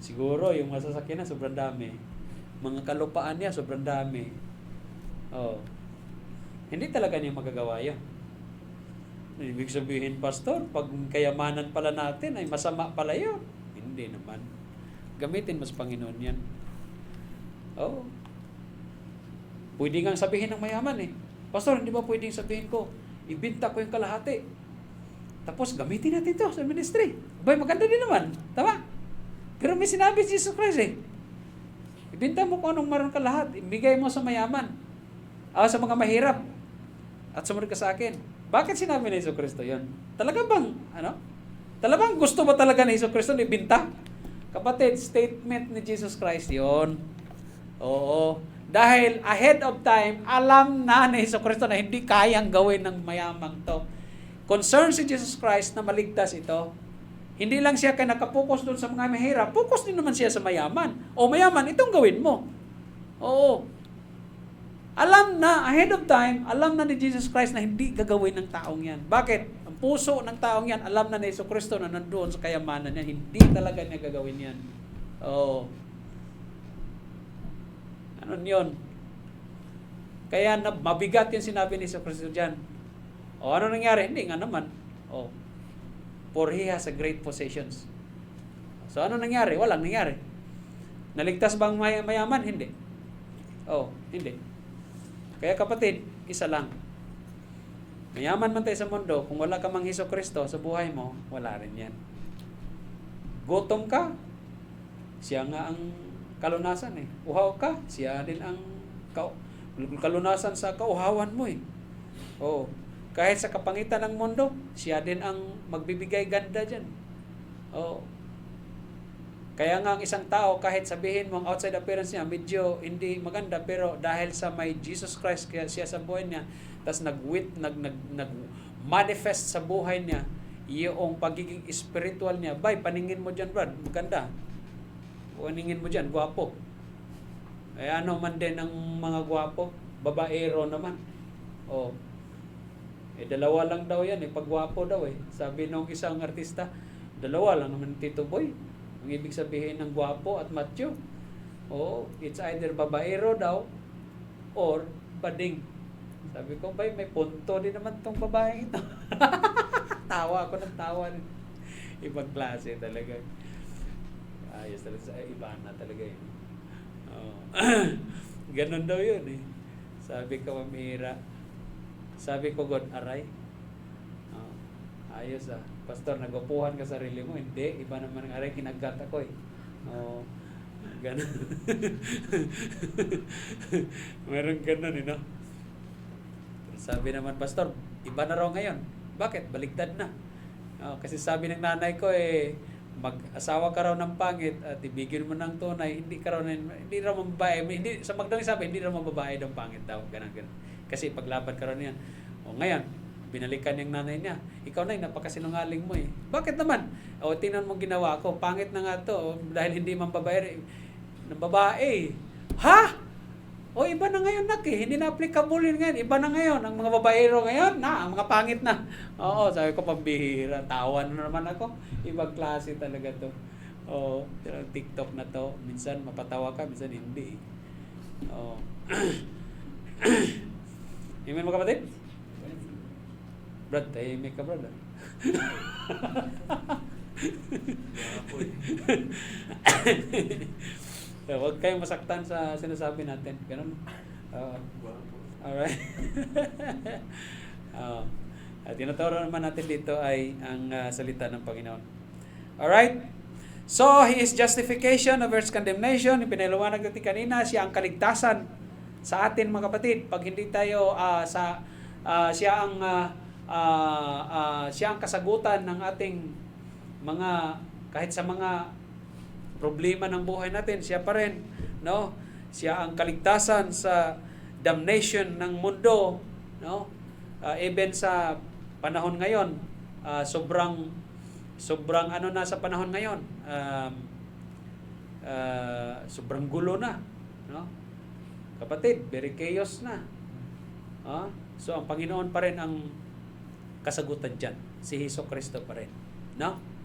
Siguro, yung masasakyan na, sobrang dami. Mga kalupaan niya, sobrang dami. Hindi talaga niya magagawa yan. Ibig sabihin, pastor, pag kayamanan pala natin, ay masama pala yun. Hindi naman. Gamitin mas Panginoon yan. Pwede nga sabihin ng mayaman eh. Pastor, hindi ba pwedeng sabihin ko, ibinta ko yung kalahati. Tapos gamitin natin ito sa ministry. Abay, maganda din naman. Tama? Pero may sinabi si Jesus Christ eh. Ibinta mo kung anong maroon ka lahat. Ibigay mo sa mayaman. Sa mga mahirap. At sumunod ka sa akin. Bakit sinabi ni Jesus Cristo yun? Talaga bang, talagang gusto ba talaga ni Jesus Cristo na ibinta? Kapatid, statement ni Jesus Christ yun. Oo. Dahil ahead of time, alam na ni Jesus Cristo na hindi kayang gawin ng mayamang to. Concern si Jesus Christ na maligtas ito. Hindi lang siya kaya nakapokus doon sa mga mahirap, focus din naman siya sa mayaman. Mayaman, itong gawin mo. Oo. Alam na, ahead of time, alam na ni Jesus Christ na hindi gagawin ng taong yan. Bakit? Ang puso ng taong yan, alam na ni Jesus Cristo na nandoon sa kayamanan niya, hindi talaga niya gagawin yan. Oo. Ano yun? Kaya mabigat yung sinabi ni Jesus Cristo dyan. Ano nangyari? Hindi nga naman. For he has a great possessions. So ano nangyari? Walang nangyari. Naligtas bang mayaman? Hindi. Hindi. Kaya kapatid, isa lang. Mayaman man tayo sa mundo, kung wala ka mang Jesucristo sa buhay mo, wala rin yan. Gutom ka, siya nga ang kalunasan eh. Uhaw ka, siya din ang kalunasan sa kauhawan mo eh. Kahit sa kapangitan ng mundo, siya din ang magbibigay ganda dyan. Kaya nga ang isang tao, kahit sabihin mo ang outside appearance niya, medyo hindi maganda, pero dahil sa may Jesus Christ kaya siya sa buhay niya, tas nag-manifest sa buhay niya, yung pagiging spiritual niya, bay, paningin mo dyan, Brad, maganda. Paningin mo dyan, gwapo. Eh ano man din ang mga gwapo, babaero naman. Oh. Eh dalawa lang daw yan, pag gwapo daw Sabi nung isang artista, dalawa lang naman Tito Boy. Ang ibig sabihin ng gwapo at macho. Oh, it's either babaero daw or bading. Sabi ko, bay, may punto din naman tong babae ito. Tawa ako ng tawa. Ibang klase talaga. Ayos talaga. Iba na talaga yun. Oh. Ganon daw yun Sabi ko, mamira. Sabi ko, God, aray. Oh. Ayos Pastor, nagupuhan ka sarili mo. Hindi, iba naman ang aray, kinagat ako Oh. Ganon. Meron ganon no? Sabi naman, Pastor, iba na raw ngayon. Bakit? Baligtad na. Kasi sabi ng nanay ko mag-asawa ka raw ng pangit at ibigin mo ng tunay, hindi raw mababae. Hindi, sa Magdalene sabi, hindi raw mababae ng pangit daw. Ganun. Kasi paglaban ka raw niyan. Ngayon, binalikan yung nanay niya. Ikaw na, napakasinungaling mo Bakit naman? Tingnan mo ginawa ko. Pangit na nga to. Dahil hindi man babae. Ng babae. Ha? Iba na ngayon Hindi na applicable yun ngayon. Iba na ngayon. Ang mga babaero ngayon, ang mga pangit na. Oo, sabi ko, pambihira. Tawan na naman ako. Ibang klase talaga to. TikTok na to. Minsan mapatawa ka, minsan hindi. Amen mga kapatid? Brad, tahimik ka, brad. Huwag kayong masaktan sa sinasabi natin. Ganun. Alright. At tinuturo naman natin dito ay ang salita ng Panginoon. Alright? So, He is justification of earth's condemnation. Ipinaliwanag natin kanina, siya ang kaligtasan sa atin mga kapatid. Pag hindi tayo siya ang kasagutan ng ating mga, kahit sa mga problema ng buhay natin, siya pa rin, no? Siya ang kaligtasan sa damnation ng mundo, no? Even sa panahon ngayon, sobrang na sa panahon ngayon, sobrang gulo na, no? Kapatid, very chaos na. So ang Panginoon pa rin ang kasagutan dyan. Si Jesucristo pa rin, no?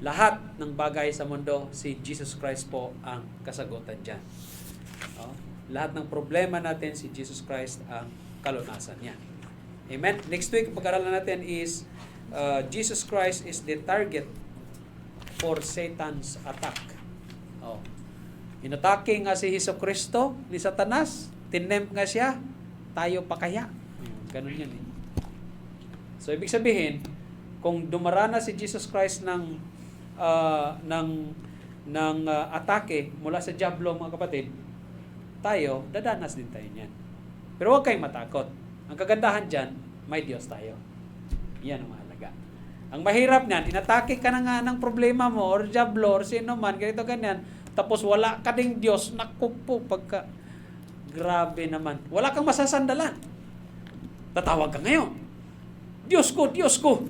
Lahat ng bagay sa mundo, si Jesus Christ po ang kasagutan dyan. Lahat ng problema natin, si Jesus Christ ang kalunasan niya. Amen? Next week, pag-aralan natin is Jesus Christ is the target for Satan's attack. Inatake nga si Jesucristo ni Satanas, tinempt nga siya, tayo pa kaya? Ganun yan So, ibig sabihin, kung dumarana si Jesus Christ ng atake mula sa diablo, mga kapatid, tayo, dadanas din tayo niyan. Pero huwag kayong matakot. Ang kagandahan dyan, may Diyos tayo. Yan ang mahalaga. Ang mahirap niyan, inatake ka na nga ng problema mo, or diablo, or sino man, ganito ganyan, tapos wala ka ding Diyos, naku po, grabe naman. Wala kang masasandalan. Tatawag ka ngayon. Diyos ko, Diyos ko.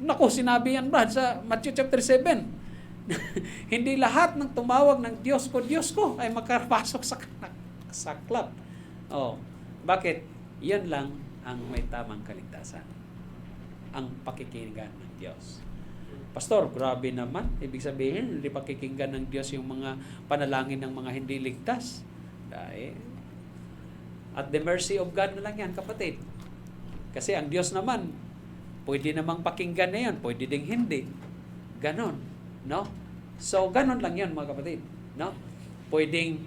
Naku, sinabi yan, Brad, sa Matthew chapter 7. Hindi lahat ng tumawag ng Diyos ko ay makapasok sa saklap. Bakit? Yan lang ang may tamang kaligtasan. Ang pakikinggan ng Diyos. Pastor, grabe naman. Ibig sabihin, hindi pakikinggan ng Diyos yung mga panalangin ng mga hindi ligtas. Dahil, at the mercy of God na lang yan, kapatid. Kasi ang Diyos naman, pwede namang pakinggan na yan, pwede ding hindi. Ganon, no? So, ganon lang yan, mga kapatid, no? Pwedeng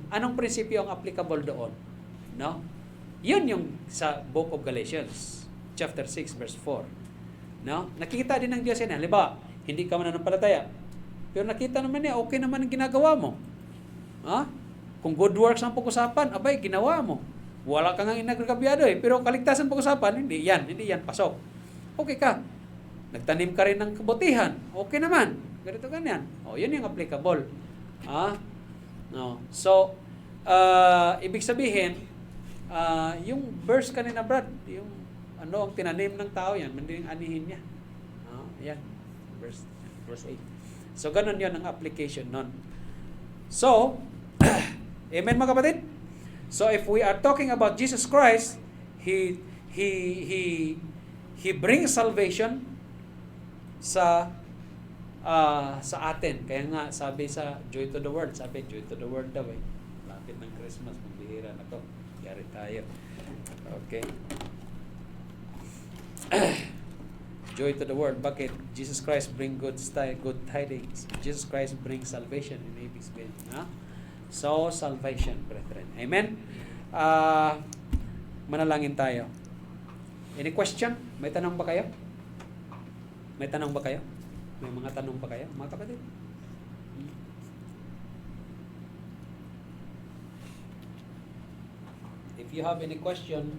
anong prinsipyo ang applicable doon, no? Yun yung sa Book of Galatians, chapter 6, verse 4. No? Nakita din ng Diyos yan. Halimbawa, hindi ka mananampalataya. Pero nakita naman niya, okay naman ang ginagawa mo. Kung good works ang pag-usapan, abay, ginawa mo. Wala ka nga inagkabiyado pero kaligtasan pag-usapan, hindi yan, pasok. Okay ka. Nagtanim ka rin ng kabutihan. Okay naman. Ganito ganyan. O, yun yung applicable. No. So, ibig sabihin, yung verse kanina, Brad, yung ang tinanim ng tao yan, hindi yung anihin niya. Yan. Verse 8. So, ganun yun ang application nun. So, amen mga kapatid? So, if we are talking about Jesus Christ, He brings salvation sa atin. Kaya nga, sabi sa Joy to the World, sabi, Joy to the World daw eh. Lapit ng Christmas, magbihira na to. Yari tayo. Okay. Joy to the world. Bakit? Jesus Christ bring good tidings. Jesus Christ bring salvation in ibig sabihin. So, salvation, brethren. Amen? Manalangin tayo. Any question? May tanong ba kayo? May tanong ba kayo? May mga tanong ba kayo, mga kapatid? If you have any question,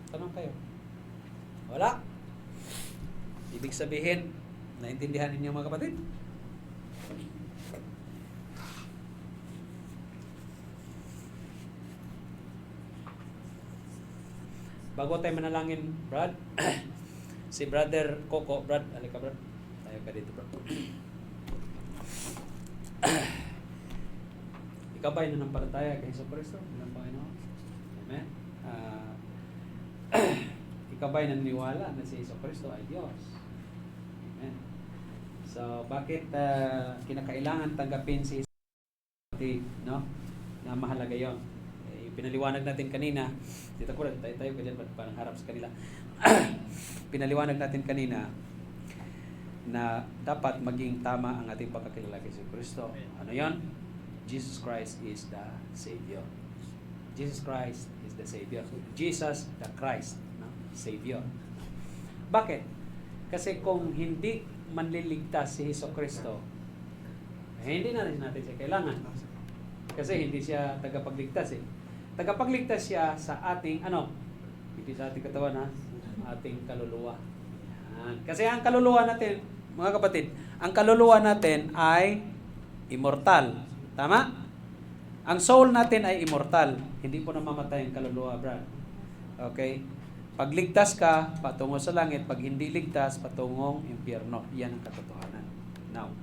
tanong kayo. Wala? Ibig sabihin, naintindihan ninyo mga kapatid? Bago tayo manalangin, Brad, si Brother Coco, Brad, halika Brad. Tayo ka dito, Brad. Ikaw ba'y nanampalataya kay Hesus Kristo? Bilang Panginoon? Amen? Ikaw ba'y naniniwala na si Hesus Kristo ay Diyos? Amen. So, bakit kinakailangan tanggapin si Hesus, no? Na mahalaga yon. Pinaliwanag natin kanina, dito ko rin, tayo ka dyan, parang harap sa kanila. Pinaliwanag natin kanina na dapat maging tama ang ating pagkakilala kay Hesus Kristo. Ano yon? Jesus Christ is the Savior. Jesus Christ is the Savior. Jesus the Christ, no? Savior. Bakit? Kasi kung hindi manliligtas si Hesus Kristo, hindi na rin natin siya kailangan. Kasi hindi siya tagapagligtas eh. Tagapagligtas siya sa ating, hindi sa ating katawan ating kaluluwa. Yan. Kasi ang kaluluwa natin, mga kapatid, ang kaluluwa natin ay immortal. Tama? Ang soul natin ay immortal. Hindi po namamatay ang kaluluwa, Brad. Okay? Pag ligtas ka, patungo sa langit. Pag hindi ligtas, patungong impyerno. Yan ang katotohanan. Now,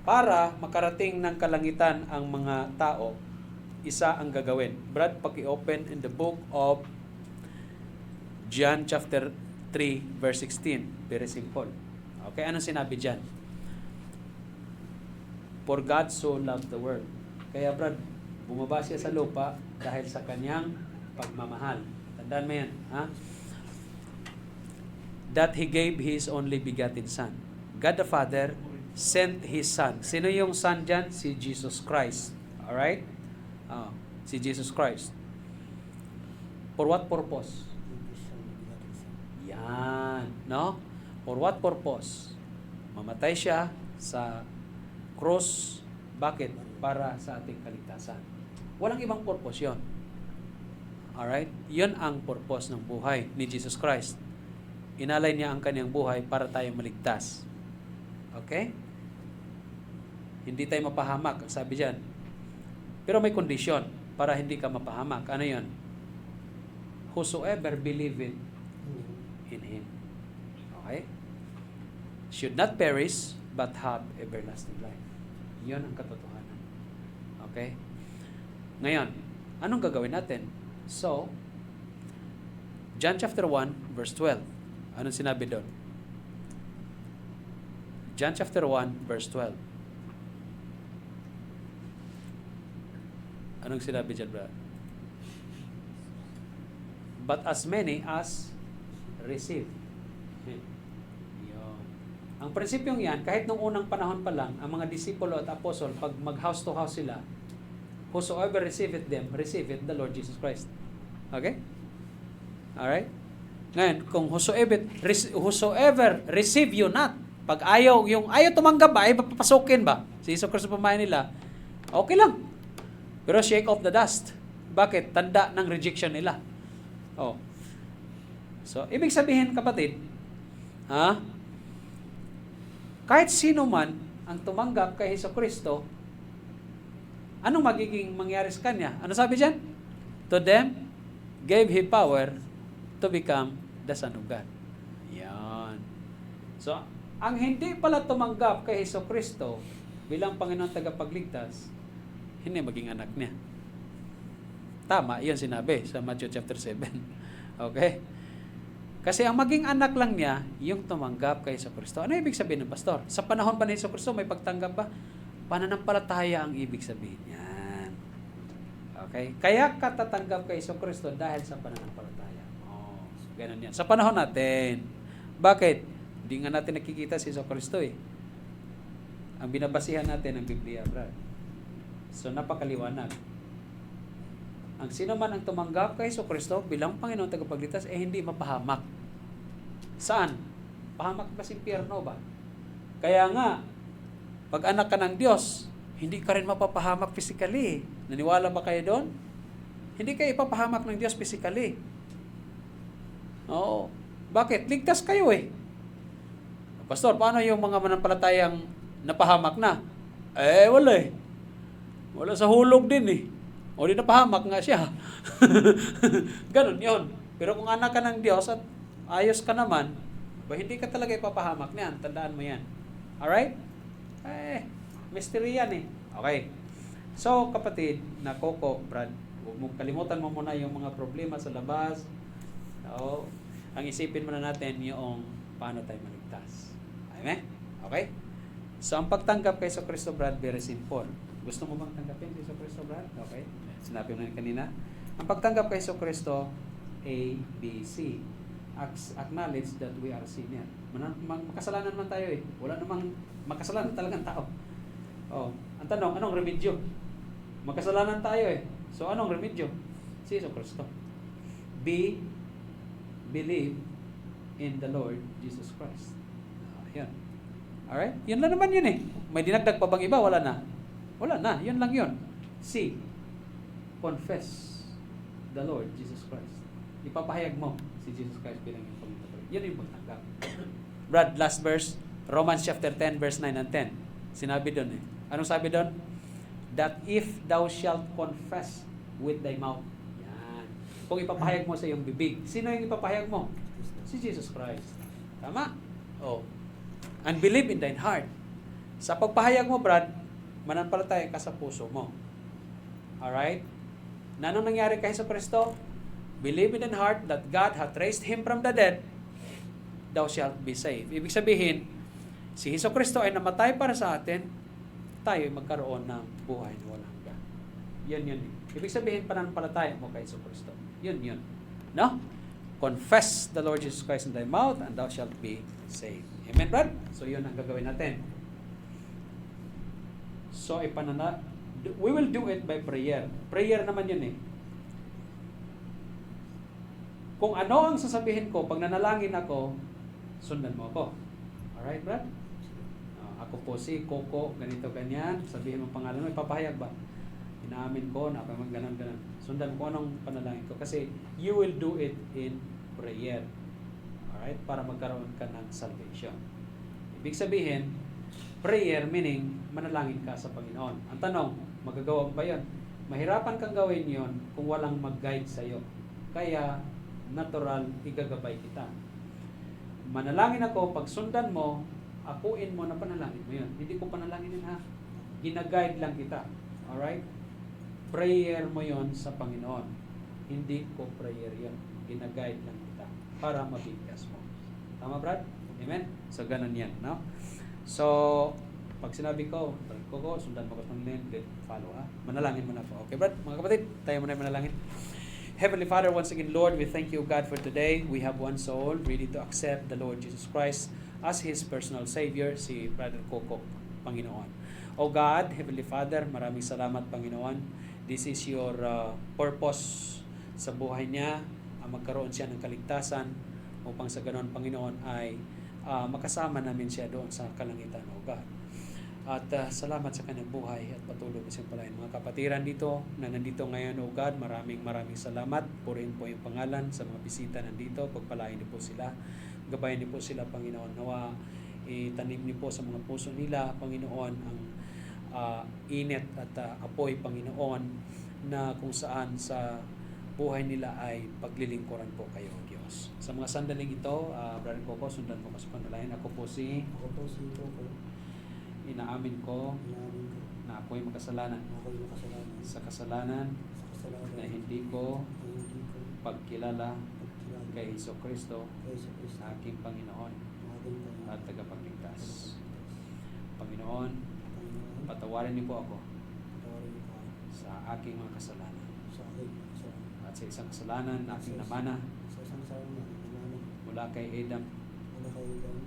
para makarating ng kalangitan ang mga tao, isa ang gagawin. Brad, paki-open in the book of John chapter 3 verse 16. Very simple. Okay, anong sinabi dyan? For God so loved the world. Kaya Brad, bumaba siya sa lupa dahil sa kanyang pagmamahal. Tandaan mo yan, ha? That He gave His only begotten Son. God the Father sent His Son. Sino yung Son dyan? Si Jesus Christ. Alright? Si Jesus Christ. For what purpose? Yan. No? For what purpose? Mamatay siya sa cross. Bakit? Para sa ating kaligtasan. Walang ibang purpose yon. Alright? Yun ang purpose ng buhay ni Jesus Christ. Inalay niya ang kanyang buhay para tayo maligtas. Okay? Hindi tayo mapahamak, ang sabi dyan. Pero may kondisyon para hindi ka mapahamak. Ano yun? Whosoever believeth in Him. Okay? Should not perish, but have everlasting life. Yun ang katotohanan. Okay? Ngayon, anong gagawin natin? So, John chapter 1, verse 12. Anong sinabi doon? John chapter 1, verse 12. Anong sinabi dyan, brad? But as many as receive. Yun. Ang prinsipyong yan, kahit nung unang panahon pa lang, ang mga disipulo at apostol, pag mag-house to house sila, whosoever receiveth them, receiveth the Lord Jesus Christ. Okay? Alright? Ngayon, kung whosoever receive you not, pag ayaw tumanggap ba, ay papasukin ba? Si Jesus Christ pamahay nila, okay lang. Pero shake off the dust. Bakit? Tanda ng rejection nila. Oh. So, ibig sabihin, kapatid, Ha? Kahit sino man ang tumanggap kay Hesukristo, anong magiging mangyari sa kanya? Ano sabi diyan? To them, gave He power to become the Son of God. Yan. So, ang hindi pala tumanggap kay Hesukristo bilang Panginoon tagapagligtas, hindi maging anak niya. Tama, yun sinabi sa Matthew chapter 7. Okay? Kasi ang maging anak lang niya, yung tumanggap kay Hesukristo. Ano ibig sabihin ng pastor? Sa panahon pa ni Hesukristo, may pagtanggap ba? Pananampalataya ang ibig sabihin yan. Okay? Kaya ka tatanggap kay Hesukristo dahil sa pananampalataya. Oh, ganun yan. Sa panahon natin. Bakit? Hindi nga natin nakikita si Hesukristo eh. Ang binabasihan natin ang Biblia, brad. So, napakaliwanag. Ang sino man ang tumanggap kay Hesukristo bilang Panginoon tagapagligtas hindi mapahamak. Saan? Pahamak ba sa impyerno ba? Kaya nga, pag anak ka ng Diyos, hindi ka rin mapapahamak physically. Naniwala ba kayo doon? Hindi kayo ipapahamak ng Diyos physically. Oo. Bakit? Ligtas kayo eh. Pastor, paano yung mga manampalatayang napahamak na? Wala eh. Wala sa hulog din eh. O di napahamak nga siya. Ganon yun. Pero kung anak ka ng Diyos at ayos ka naman, hindi ka talaga ipapahamak niyan. Tandaan mo yan. Alright? Mystery yan eh. Okay. So, kapatid, na Coco, Brad, huwag mong kalimutan mo muna yung mga problema sa labas. Oo. Ang isipin muna natin yung paano tayo maligtas. Amen? Okay? So, ang pagtanggap kay Hesukristo, Brad, very simple. Gusto mo bang tanggapin si Hesukristo, Brad? Okay. Sinabi mo na kanina. Ang pagtanggap kay Hesukristo, A, B, C. Acknowledge that we are sinner. Makasalanan man tayo eh. Wala namang makasalanan talagang tao. Oh, ang tanong, anong remedyo? Makasalanan tayo eh. So, anong remedyo? Si Hesukristo. B, believe in the Lord Jesus Christ. Yan. Alright? Yun lang naman yun eh. May dinagdag pa bang iba? Wala na. Wala na. Yun lang yun. C, confess the Lord Jesus Christ. Ipapahayag mo si Jesus Christ bilang yung Panginoon. Yan yung pagtanggap. Brad, last verse, Romans chapter 10, verse 9 and 10. Sinabi doon eh. Anong sabi doon? That if thou shalt confess with thy mouth. Yan. Kung ipapahayag mo sa iyong bibig. Sino yung ipapahayag mo? Si Jesus Christ. Tama? Oh. And believe in thine heart. Sa pagpahayag mo, Brad, mananampalataya ka sa puso mo. Alright? Na anong nangyari kay Hesukristo? Believe in thine heart that God hath raised Him from the dead, thou shalt be saved. Ibig sabihin, si Hesukristo ay namatay para sa atin, tayo ay magkaroon ng buhay na walang hanggan. Yun. Ibig sabihin, pananampalataya mo kay Hesukristo. Yun. No? Confess the Lord Jesus Christ in thy mouth, and thou shalt be saved. Amen, Brad? So, yun ang gagawin natin. So, we will do it by prayer. Prayer naman yun eh. Kung ano ang sasabihin ko, pag nanalangin ako, sundan mo ako. Alright, Brad? Ako po si Coco, ganito, ganyan. Sabihin mo pangalan mo, ipapahayag ba? Inaamin ko, nakapaganan. Sundan ko anong panalangin ko. Kasi you will do it in prayer. Alright? Para magkaroon ka ng salvation. Ibig sabihin, prayer meaning manalangin ka sa Panginoon. Ang tanong, magagawa mo ba yun? Mahirapan kang gawin yon kung walang mag-guide sa'yo. Kaya, natural, igagabay kita. Manalangin ako, pag sundan mo, akuin mo na panalangin mo yun. Hindi ko panalangin yun ha. Ginaguide lang kita. Alright? Prayer mo yon sa Panginoon. Hindi ko prayer yun. Ginaguide lang kita para mabigkas mo. Tama, Brad? Amen? So, ganun yan. No? So, pag sinabi ko, sundan mo ko itong name, follow ha. Manalangin mo na po. Okay, Brad? Mga kapatid, tayo muna manalangin. Heavenly Father, once again, Lord, we thank you, God, for today. We have one soul ready to accept the Lord Jesus Christ as His personal Savior, si Brother Coco, Panginoon. O God, Heavenly Father, maraming salamat, Panginoon. This is your purpose sa buhay niya, magkaroon siya ng kaligtasan upang sa ganoon, Panginoon, ay makasama namin siya doon sa kalangitan, O God. At salamat sa kanyang buhay at patuloy mo siyang palayan. Mga kapatiran dito na nandito ngayon, O God, maraming salamat. Purihin po yung pangalan sa mga bisita nandito. Pagpalain niyo po sila. gabayan niyo po sila, Panginoon. Nawa itanim niyo po sa mga puso nila, Panginoon, ang init at apoy, Panginoon, na kung saan sa buhay nila ay paglilingkuran po kayo, Diyos. Sa mga sandaling ito, Brother Coco, sundan mo kasi panalangin. Ako po si Coco. inaamin ko Inamin ko. na ako'y makasalanan Ako'y makasalanan. sa kasalanan Sa kasalanan. na hindi ko Na hindi ko pagkilala pagkilala kay Hesus Kristo, kay Hesus Kristo. sa aking Panginoon Ang ating Panginoon. at tagapagligtas. Tagapagligtas. Panginoon, Panginoon, patawarin niyo po ako patawarin niyo ako sa aking mga kasalanan sa aking kasalanan. at sa isang kasalanan na aking namana Sa isang kasalanan na namana mula kay Adam, mula kay Adam.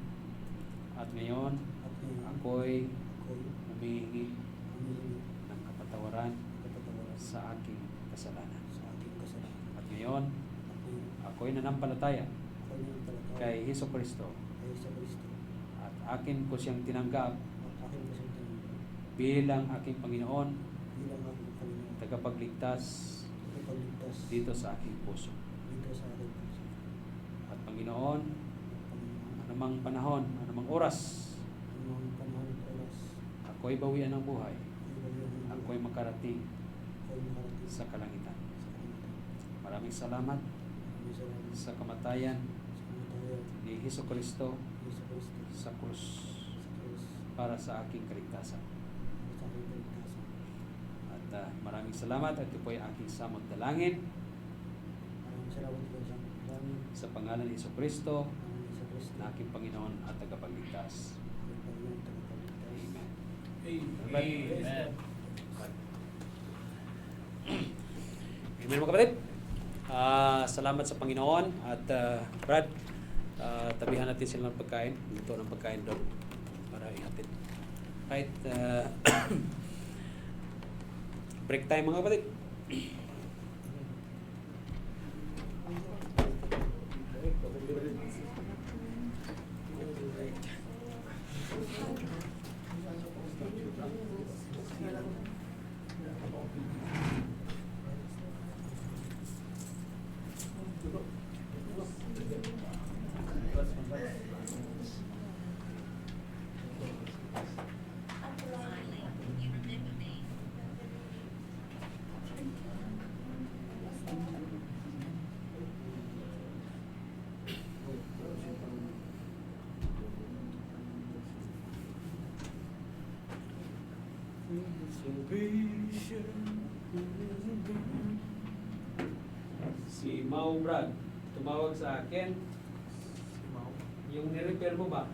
at ngayon At ngayon, ako'y ako'y humihingi humihingi ng kapatawaran ng kapatawaran sa aking kasalanan. sa aking kasalanan. At ngayon, At ngayon, ako'y nanampalataya ako'y nanampalataya kay Hesus Kristo kay Hesus Kristo. at akin ko siyang tinanggap At aking kasundan bilang aking Panginoon, bilang aking Panginoon. tagapagligtas Tagapagligtas dito sa aking puso. dito sa aking puso. At Panginoon, Panginoon, anumang panahon, anumang oras, anumang panahon at oras, ako'y bawian ng buhay, ay bawian ng ako'y makarating ako'y makarating sa kalangitan. sa kalangitan. Maraming salamat Maraming salamat sa kamatayan sa kamatayan ni Hesus Kristo ni Hesus Kristo sa krus sa krus para sa aking kaligtasan. para sa aking kaligtasan. At maraming salamat at ito po ay aking samot dalangin Maraming salamat po sa maraming sa pangalan ni Hesus Kristo maraming Hesus Kristo na aking Panginoon at tagapagligtas. aking Panginoon tagapagligtas. Amen. Amen. Amen mga kapatid. Salamat sa Panginoon at Brad, tabihan natin sila ng pagkain. Luto ng pagkain doon para ihatid. Right. Break time mga kapatid. Si Mau Brad, tumawag sa akin. Yung nirepair mo ba?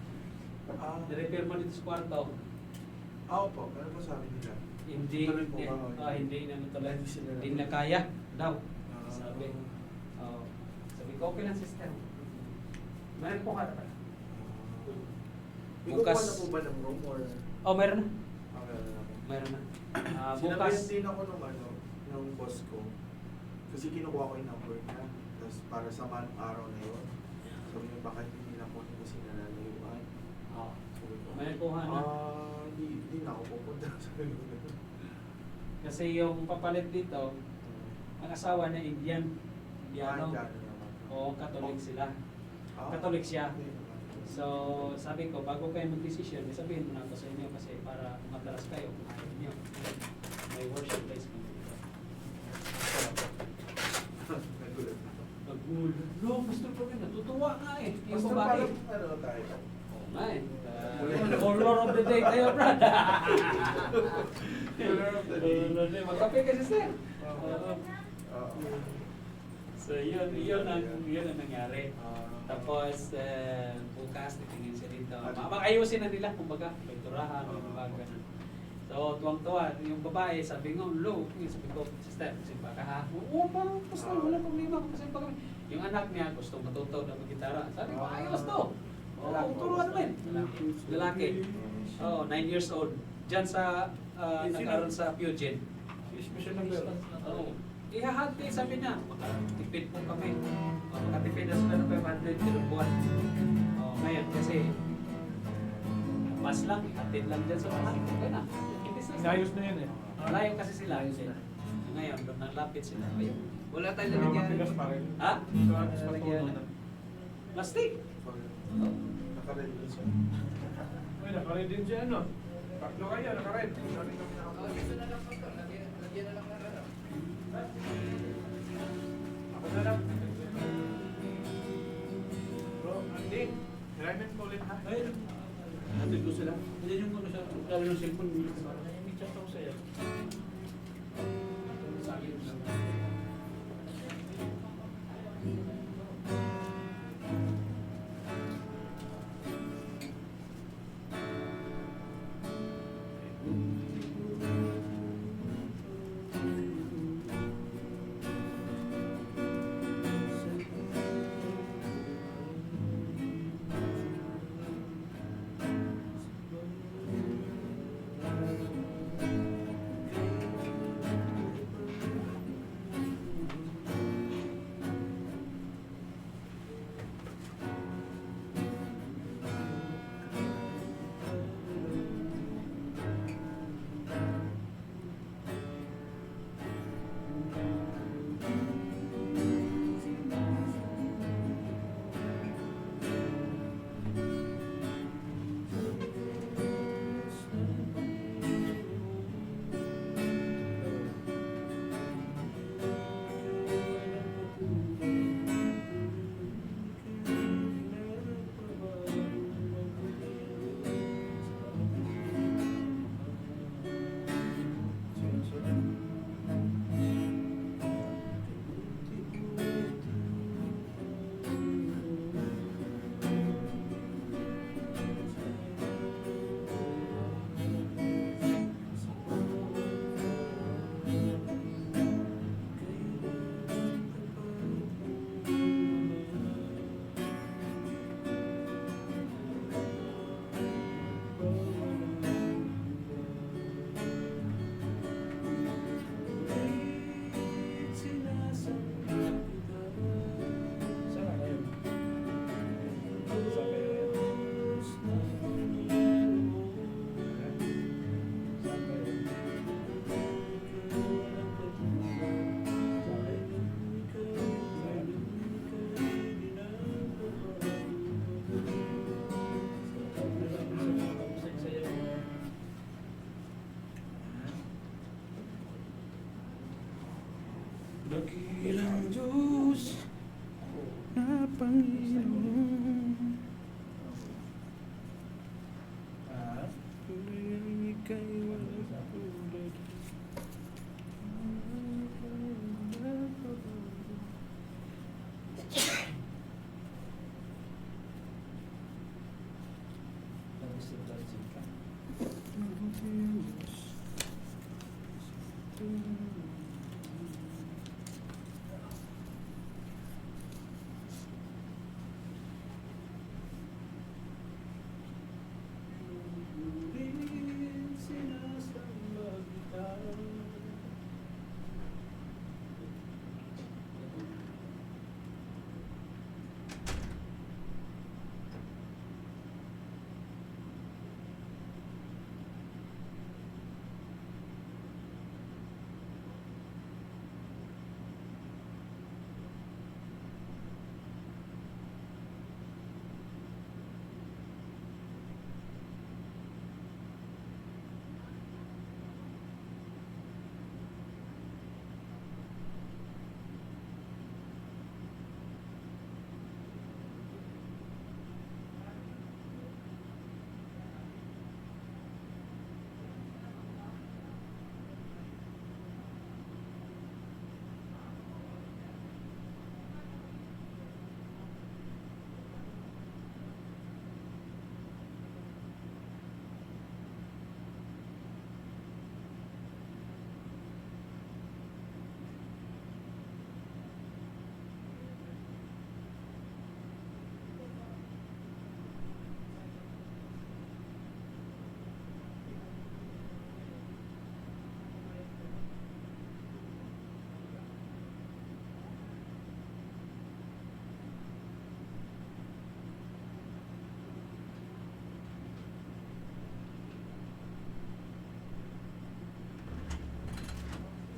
Nirepair mo dito sa kwarto. Opo, ano po sabi nila? Hindi, Tuloy po ba? hindi na natuloy. Hindi sila Hindi na kaya daw. Ah. Sabi. Sabi ko, okay lang sister. Meron po ka na. May Bukas. kukuha na po ba ng room or? Oh, meron na. Okay, ano na po. Meron na. Sinabihan Bukas. din ako nung boss ko. Kasi kinukuha ko yung number niya. Tapos para sa araw na yun. Sabi niya, baka hindi na po niya kasi nalalayuan. Oh, Sabi ko, may kuha na. Hindi na ako pupunta sa ganun. Kasi yung papalit dito, ang asawa na Indian. Indiano. naman. O Catholic sila. Ah, Catholic siya. hindi naman. So, sabi ko, bago kayo mag-decision, sabihin mo na ako sa inyo kasi para madalas kayo kung ayaw niyo. May worship place mo dito. Nagulat na. Nagulo. No, Pastor Pagin, natutuwa nga eh. Yung Basta babae. parang ano tayo? Oo nga eh. Color of the day tayo, Brad. Color of the day. Magkape ka, sister. Oo. So, yun ang nangyari. Tapos, bukas, titingin siya dito. Ayusin na nila, kumbaga, may turahan, may mga ganun. So, tuwang-tuwa. Yung babae, sabi nga, low. Sabi ko, sister, simpa ka ha? Oo, parang gusto, wala problema. Kasi pag yung anak niya, gusto matuto na mag-gitara. Sabi ko, ayos to. Oo, turuan naman. Lalaki. Oh, 9 years old. Diyan sa, nag-aral sa Pugin. Special na pero. Oo. Ihahati, sabi niya, makatipid po kami. Makatipid na sila ng 500 kilo buwan. Ngayon, kasi mas lang, ihatid lang dyan sa bahay. Okay na. Inayos na yun eh. Malayo kasi sila. Ngayon, doon nalapit sila. Ayun. Wala tayong Pero lalagyan. matigas pa rin. Ha? So, Lalagyan. Plastic. Nakaready siya. Ay, nakared din siya, ano? Tatlo kayo, nakared. Sabi kami nakared. Ako na lang. Bro, Andy, hiramin ko ulit ha? Ay, natin ko sila. Hindi yung ano sa tawag ng cellphone. May chat ako sa'yo. Dakilang Diyos na Panginoon. Ika'y walang tulad.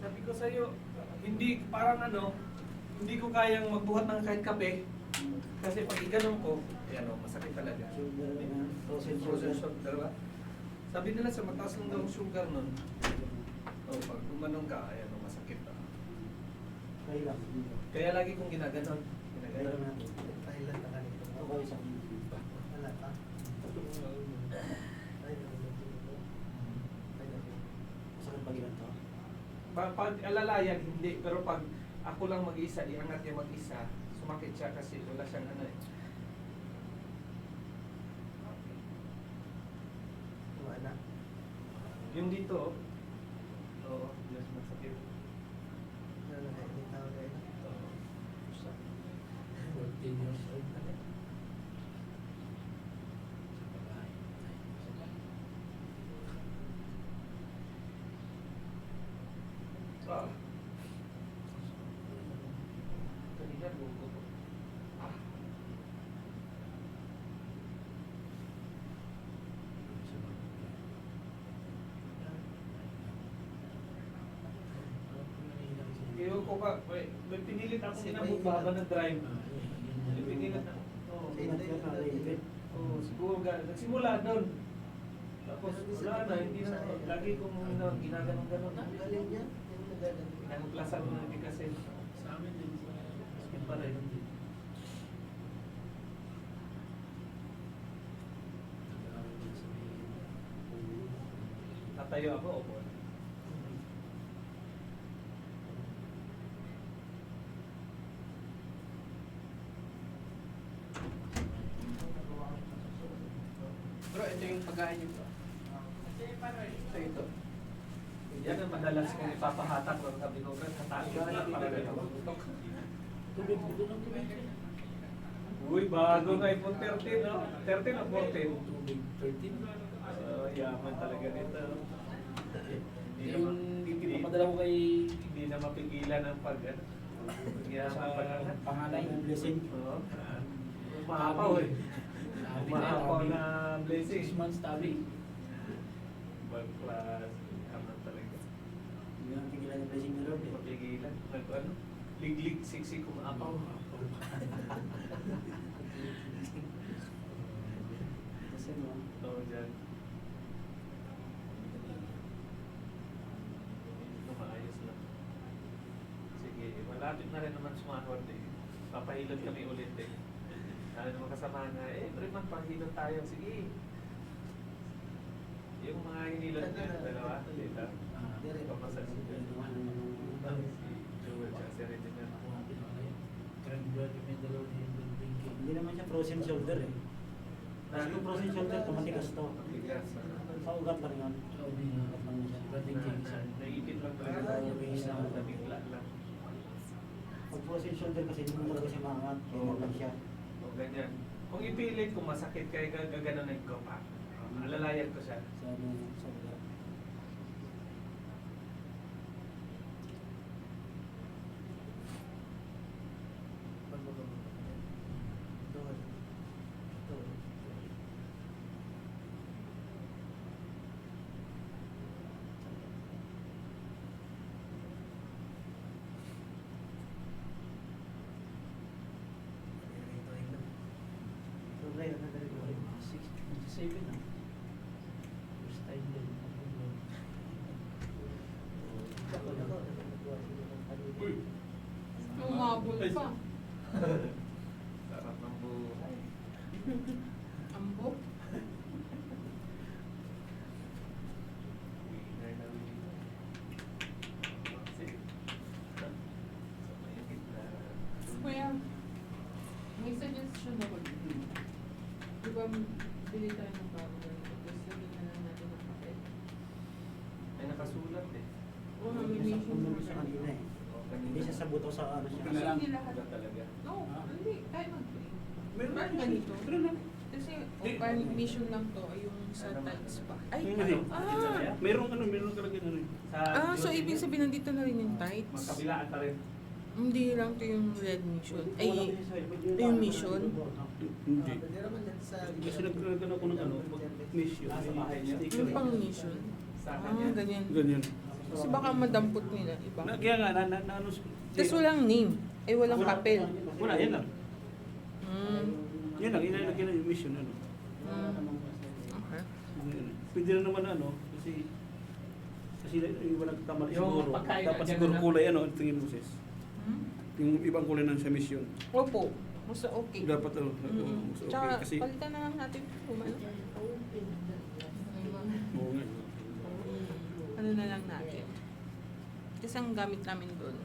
Sabi ko sa'yo, hindi, parang ano, hindi ko kayang magbuhat ng kahit kape. Kasi pag iganong ko, yan o, masakit talaga. Shoulder na, frozen Frozen shoulder. shoulder ba? Sabi nila sa mataas lang daw ang sugar nun. O, pag gumanong ka, ayan o, masakit pa. Kaya lang. Kaya lagi kong ginaganon. Kaya Ginaganon. lang natin. Thailand na kanito. Ako isa. Wala pa. Masakit pag ilan to? Pag alalayan, hindi. Pero pag ako lang mag-isa, iangat niya mag-isa, sumakit siya kasi wala siyang ano eh. Wala. Yung dito, oo, yes, masakit. Wala na hindi tao na Oo. 14 years old na rin. Ah. Kanina, buko ko. Ah. Kaya ko ka, may pinilit ako sinabubaba ng drive. May pinilit ako. Oo. Oo, siguro nagsimula doon. Tapos wala na, hindi na, lagi kong ginaganon-ganon. Ang galing niya. Yung nagagaling. Pinaklasan mo na hindi kasi. Sa amin din, Yun pa rin. Tatayo ako, opo. Bro, ito yung pagkain niyo bro. Ito. Yan ang madalas kong ipapahatak ng sabi ko, hatakin ko na para rin ako tutok. Tubig, buto ng tubig. Uy, bago nga iPhone 13, no? 13 o 14? Tubig, 13. Yaman talaga nito. Yung ipapadala ko kay Hindi na mapigilan ang pag, ano? Yaman pa na. panganay. Blessing. Oo. Umahapaw eh. Umahapaw na blessing. 6 months tabi. World class. Yaman talaga. Hindi naman pigilan yung blessing ni Lord eh. Mapigilan. Ano? Liglig, siksik, umaapaw. Kasi mo, Oo, dyan. Maayos lang. Sige, malapit na rin naman sumanod eh. Papahilot kami ulit eh. Ano naman kasama na, every month pahilot tayo. Sige. Yung mga hinilot niya, dalawa, dito. Papasal si Joel, tsaka si Regina. hindi naman siya frozen shoulder eh. Kasi yung frozen shoulder, tumatigas to. Matigas. Sa ugat lang yun. Ugat lang siya. Naipit lang talaga. Nabigla lang. Pag frozen shoulder kasi hindi mo talaga siya maangat. Kaya lang siya. O ganyan. Kung ipilit, kung masakit kaya gaganon ko pa. Alalayan ko siya. Sa ano, sa ugat. Doon. Doon. Sobra yun, nadali ko. 67 na. First time din. Uy! Umabot pa. Sarap ng buhay. Ambok. Winner na winner. Sige. Sa may gitna. Kuya, may suggestion ako dito. Di ba bili tayo ng bago ganito? Tapos sabihin na lang natin ng papel. May nakasulat eh. O Hindi siya nomination puno for siya kanina eh. O, Hindi siya sa buto sa ano siya. Kasi lang. hindi lahat. Wala talaga. No, hindi. Tayo mag-play. Meron Parang na ganito. Meron na. Kasi Di. parang mission lang to, yung sa tiles pa. Ay, Hindi. ah! Meron talaga ano eh. Sa So ibig sabihin nandito na rin yung tights? magkabilaan pa rin. Hindi lang to yung red mission. Ay, yung mission? Hindi. Hindi naman yan sa... Kasi nagkaroon ako ng ano, mission. Nasa bahay niya. Yung pang mission. Sa Ah, kanya. ganyan. Ganyan. Kasi baka madampot nila iba. Kaya nga, ano, Tapos walang name. Ay, walang papel. Wala, yan lang. Yan lang, inalagyan na yung mission, ano. Okay. Pwede na naman, ano, kasi yung walang tama Yung siguro. pagkain Dapat na, siguro ganun na. kulay, ano, tingin mo, sis. Hmm? Yung ibang kulay ng sa mission. Opo. Basta okay. Dapat, ano, Mm-mm. mas Tsaka, okay. Kasi, palitan na lang natin kumano. oo nga. Ano na lang natin. Kasi ang gamit namin doon,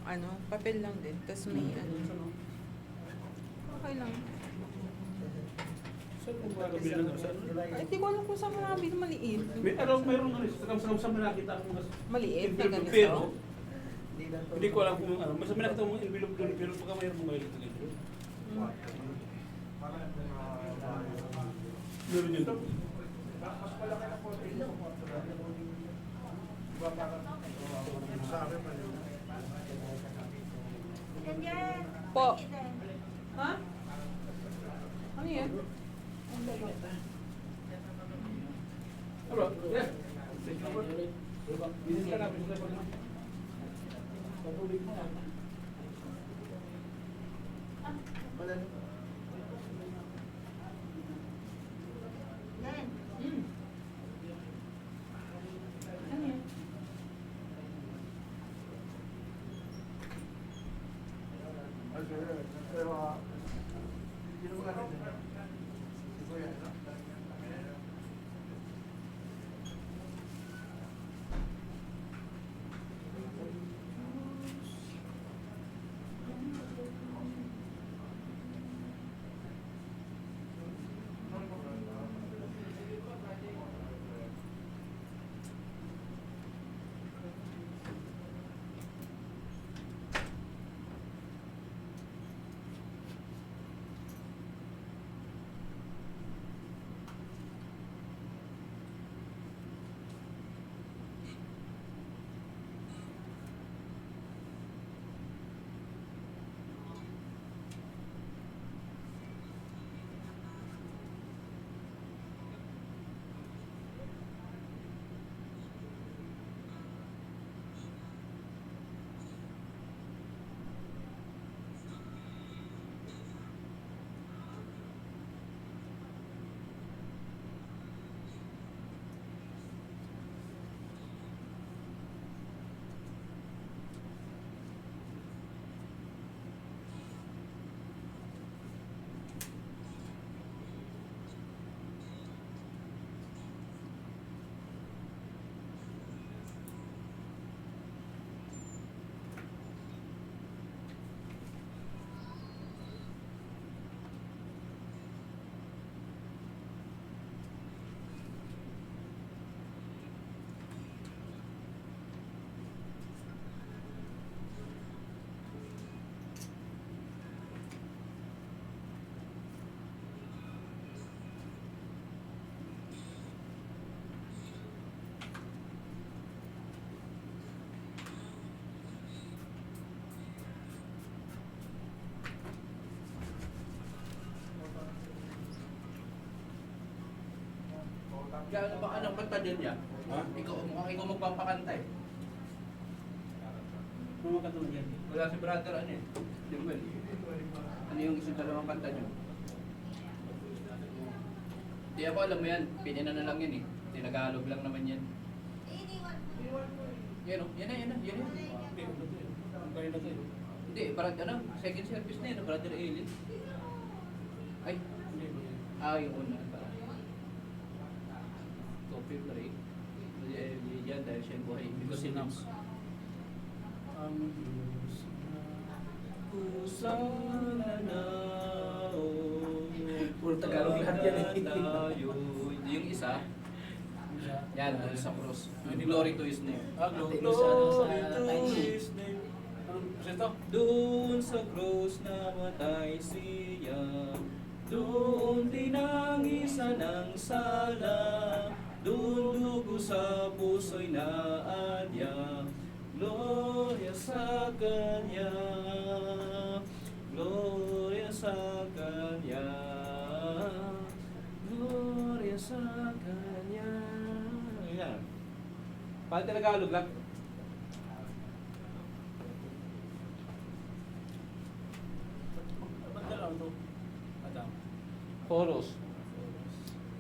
ano, papel lang din. Tapos may ano. Okay lang. Saan kung makakabili ng saan? Ay, di ko alam kung saan marami maliit. Mayroong ano, sa nakita akong mas Maliit na envelope, ganito. pero hindi ko alam kung ano. Mas may nakita akong envelope doon, pero baka mayroong mga ito dito. Meron yun. Po. Ha? Ano yan? Alo, yeah. Bilis ka namin. Gaano ba ka ng kanta din niya? Ha? Ikaw magpapakanta eh. Ano ka doon yan? Wala si brother ano eh. Dirwell. Ano yung isang dalawang kanta niyo? Di ako alam mo yan. Pinina na lang yan eh. Tinagalog lang naman yan. Yan o. Yan na. Hindi, ano to eh. Ang kaya na to eh. Hindi, ano? Second service na yun. Brother Elin. Ay. Hindi, hindi. Yung una. Coffee break. Yan dahil siya yung buhay. Because he knows. Sana na Puro Tagalog lahat yan eh. Yung isa, yan, dun sa cross. Glory to His name. Glory to His name. Anong ito? Doon sa cross namatay siya, doon tinangisan ng sala, doon dugo sa puso'y naadya. Gloria sa Kanya, Gloria sa Kanya, Gloria sa Kanya. Ayan. Paano Tagalog lang? chorus.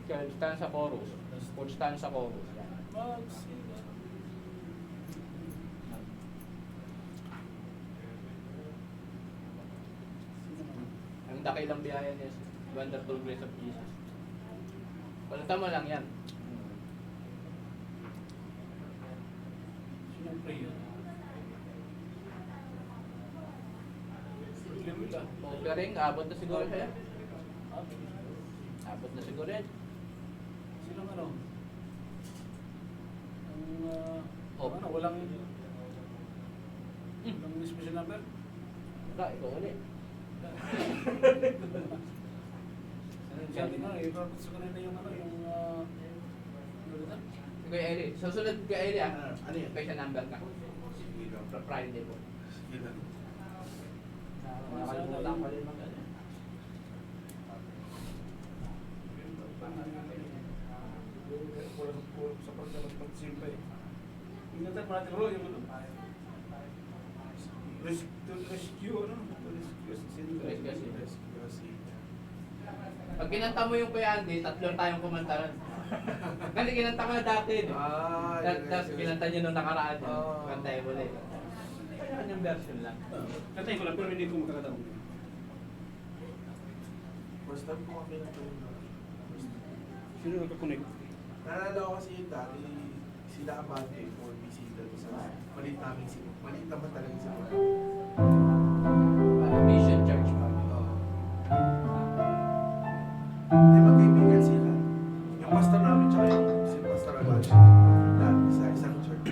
Third stanza chorus. Fourth stanza chorus. Yan. Ang dakilang biyaya niya, wonderful grace of Jesus. Balita mo lang yan. Sino ang prayer? Offering, abot na siguro siya. Abot na siguro yan. Sino ang ano? Ang ano, walang special number? Wala, ikaw ulit. Sabi nga, i-report sa kanila yung ano, yung ano dito? Kuya Eli, susunod Kuya Eli Ano yan? special number ka. Sige lang. Friday po. Sige lang. Nakalimutan ko rin mag-ano. Kulang sa pagsimpa eh. Ingatan mo natin bro, yung ano? Rescue, ano? Rescue. Pag kinanta mo yung Kuya Andy, tatlo tayong kumanta ron. Kasi kinanta ko na dati. Tapos kinanta nyo nung nakaraan. Kantay mo ulit. Kanya-kanyang version lang. Kantayin ko lang, pero hindi ko makakataon. First time ko makita yung Sino nagka-connect? naalala ko kasi yung dati sila Abante for bisita to sa malit naman talaga sa mga. Mission Church pa. Hindi magkaibigan sila. Yung pastor namin tsaka yung si Pastor Abante. Dati sa isang church.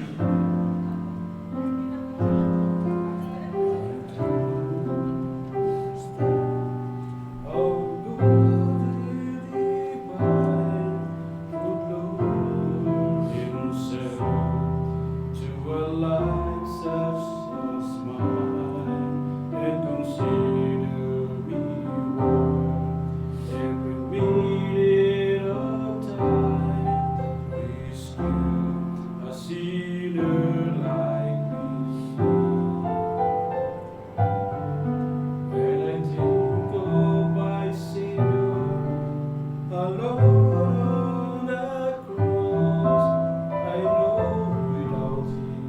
Alone the cross, I know without Him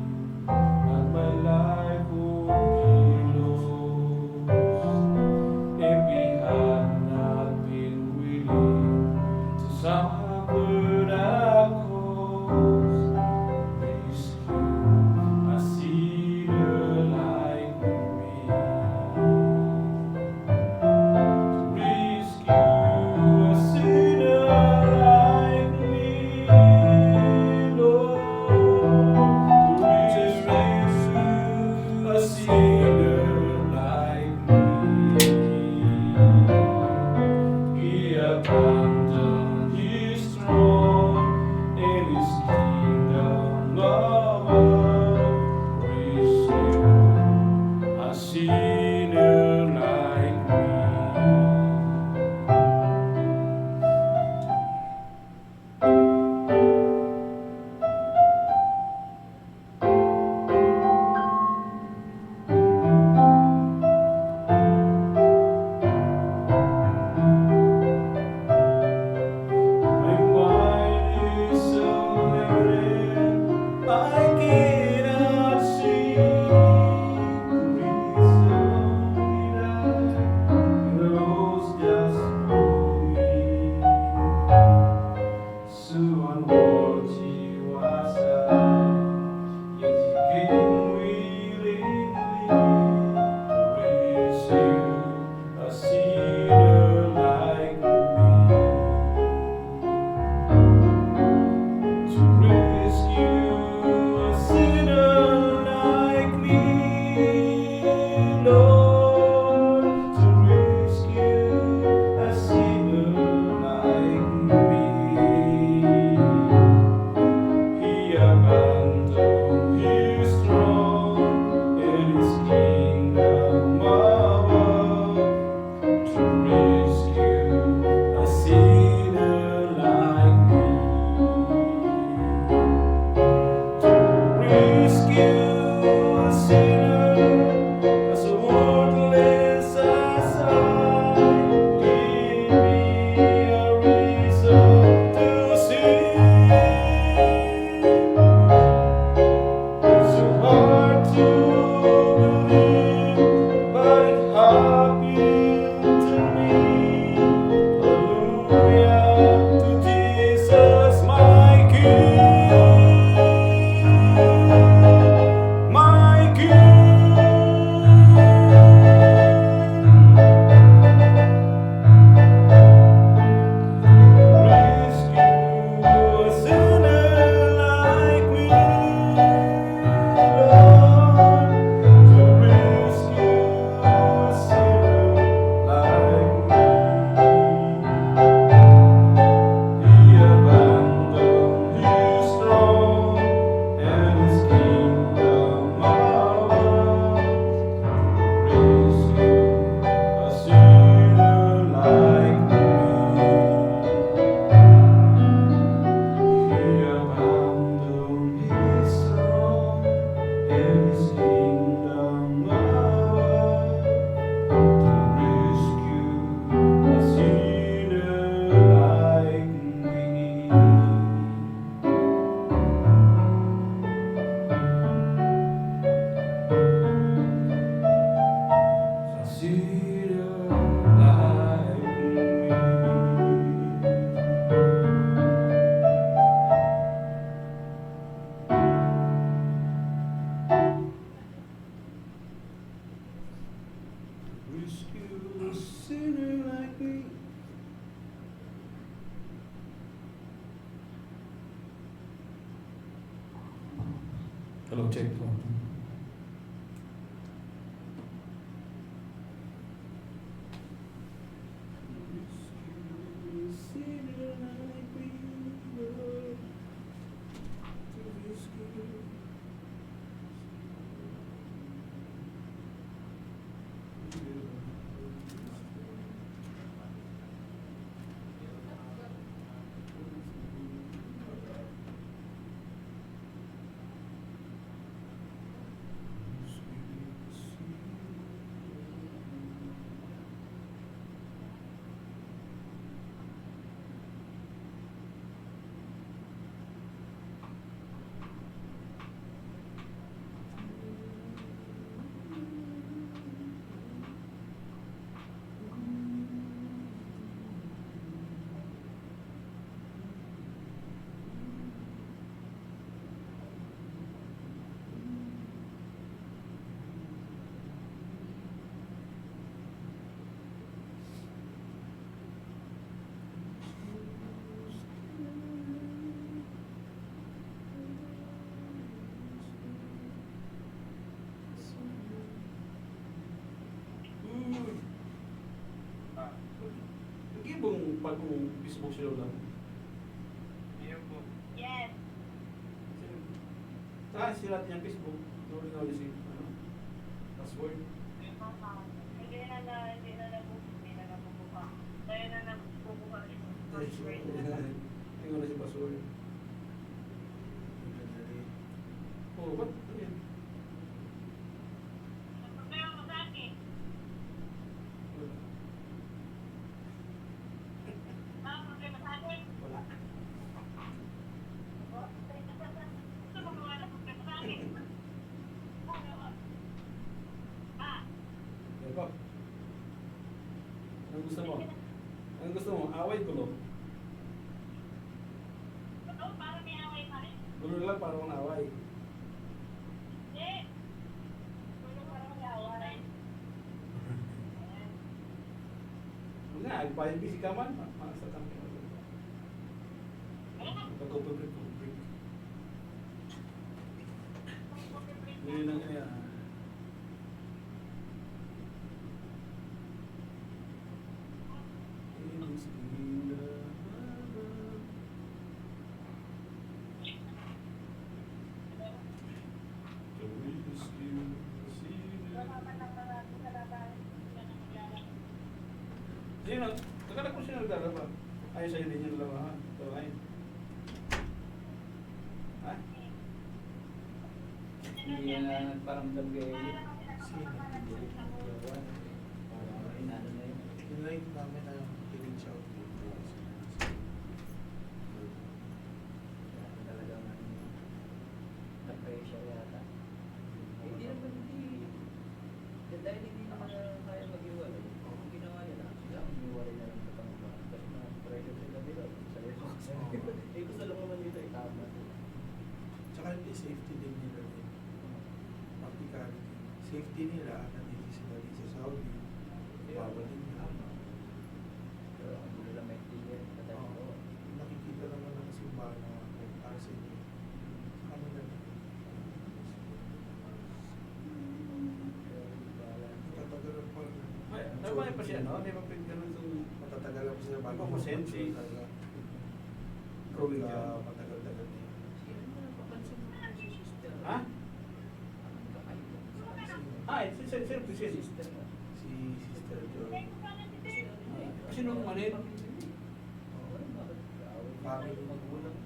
check ko. Nag-ibong bagong Facebook sila lang. Yes. Sila yung Facebook. Tuloy na ulit si password. Hindi na nabubuka. Kaya na nabubuka yung password na. Tingnan na si password. Oh, ba't? Ano yan? Problema mo sa akin. Problema sa akin. Wala. Gusto mo gawa na problema sa akin? Yan pa. Anong gusto mo? Anong gusto mo? Away, gulo? Para may away pa rin. Gulo lang para mong away. Hindi. Para may away. Nga, agpahibig si Kaman. Maasa kami. Pag-upag-break. Ngayon ang kaya. Sino? Nagkanak mo siya naglalaba. Ayaw sa'yo din yung labahan. Tawain. Ha? Hindi na nagparamdam kay Sino? Parang inano na yun. Tinry namin na i-reach out dito. Talagang na-pressure yata. Hindi naman dahil hindi naman kaya mag-iwalay. Ang ginawa nila, sila ang iwalay na lang sa pangalaman. Kasi na-pressure sila dito. Sabi ko kasi, eh gusto lang naman dito itama. Tsaka hindi safety din nila din. Practicality. Safety nila, nandito sila din sa Saudi. Bawal din nila. Pero ang gulo lang may tigil. Oo. Nakikita naman ng simbahan na para sa inyo. Sa kanila din. Matatagalan pa. Tama pa siya, no? Di ba pinagkaroon itong Matatagalan pa sila bago Ikaw mo, Sensi. talaga. Growing Kaya ka. matagal-tagal na yun. Sino mo napapansin mo si sister? Ha? Anong kakaiba? Ay, sino si Sister mo. Si Sister Joy. Kasi nung manin. Family. Magulang.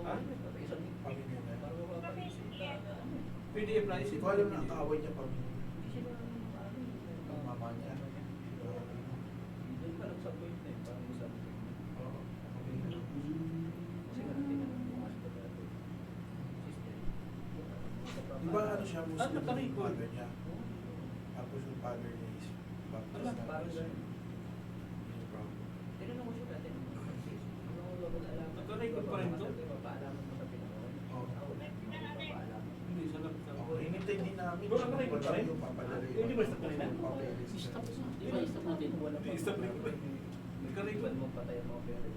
Ha? Pamilya na. Parang mapapaisita na ano. PDF na Hindi ko alam na kaaway niya pamilya. Hindi sila ano. Ang mama niya. Doon pa lang sa point na yun. Parang sabi ko. Oo. Pamilya. Kasi nga tinanong mo nga sa dati. Sister. Di ba ano siya, Muslim Nataray yung ko. father niya? Tapos yung father niya is Baptist. Ala, na parang Muslim. ganun. Yun yung problem. Tinanong ko siya dati. Ano ko ba alaman? Nagka-record pa rin to? Paalaman mo sa pinakawan. Oo. Paalaman. Hindi, sa laptop. Oo, hinintay din namin. Bro, naka-record pa rin? Yung papadala yung Hindi ba stop na rin? papeles. Di ba stop natin? Wala pa. Stop na rin. Nagka-record. Iwan mo patay ang mga pera.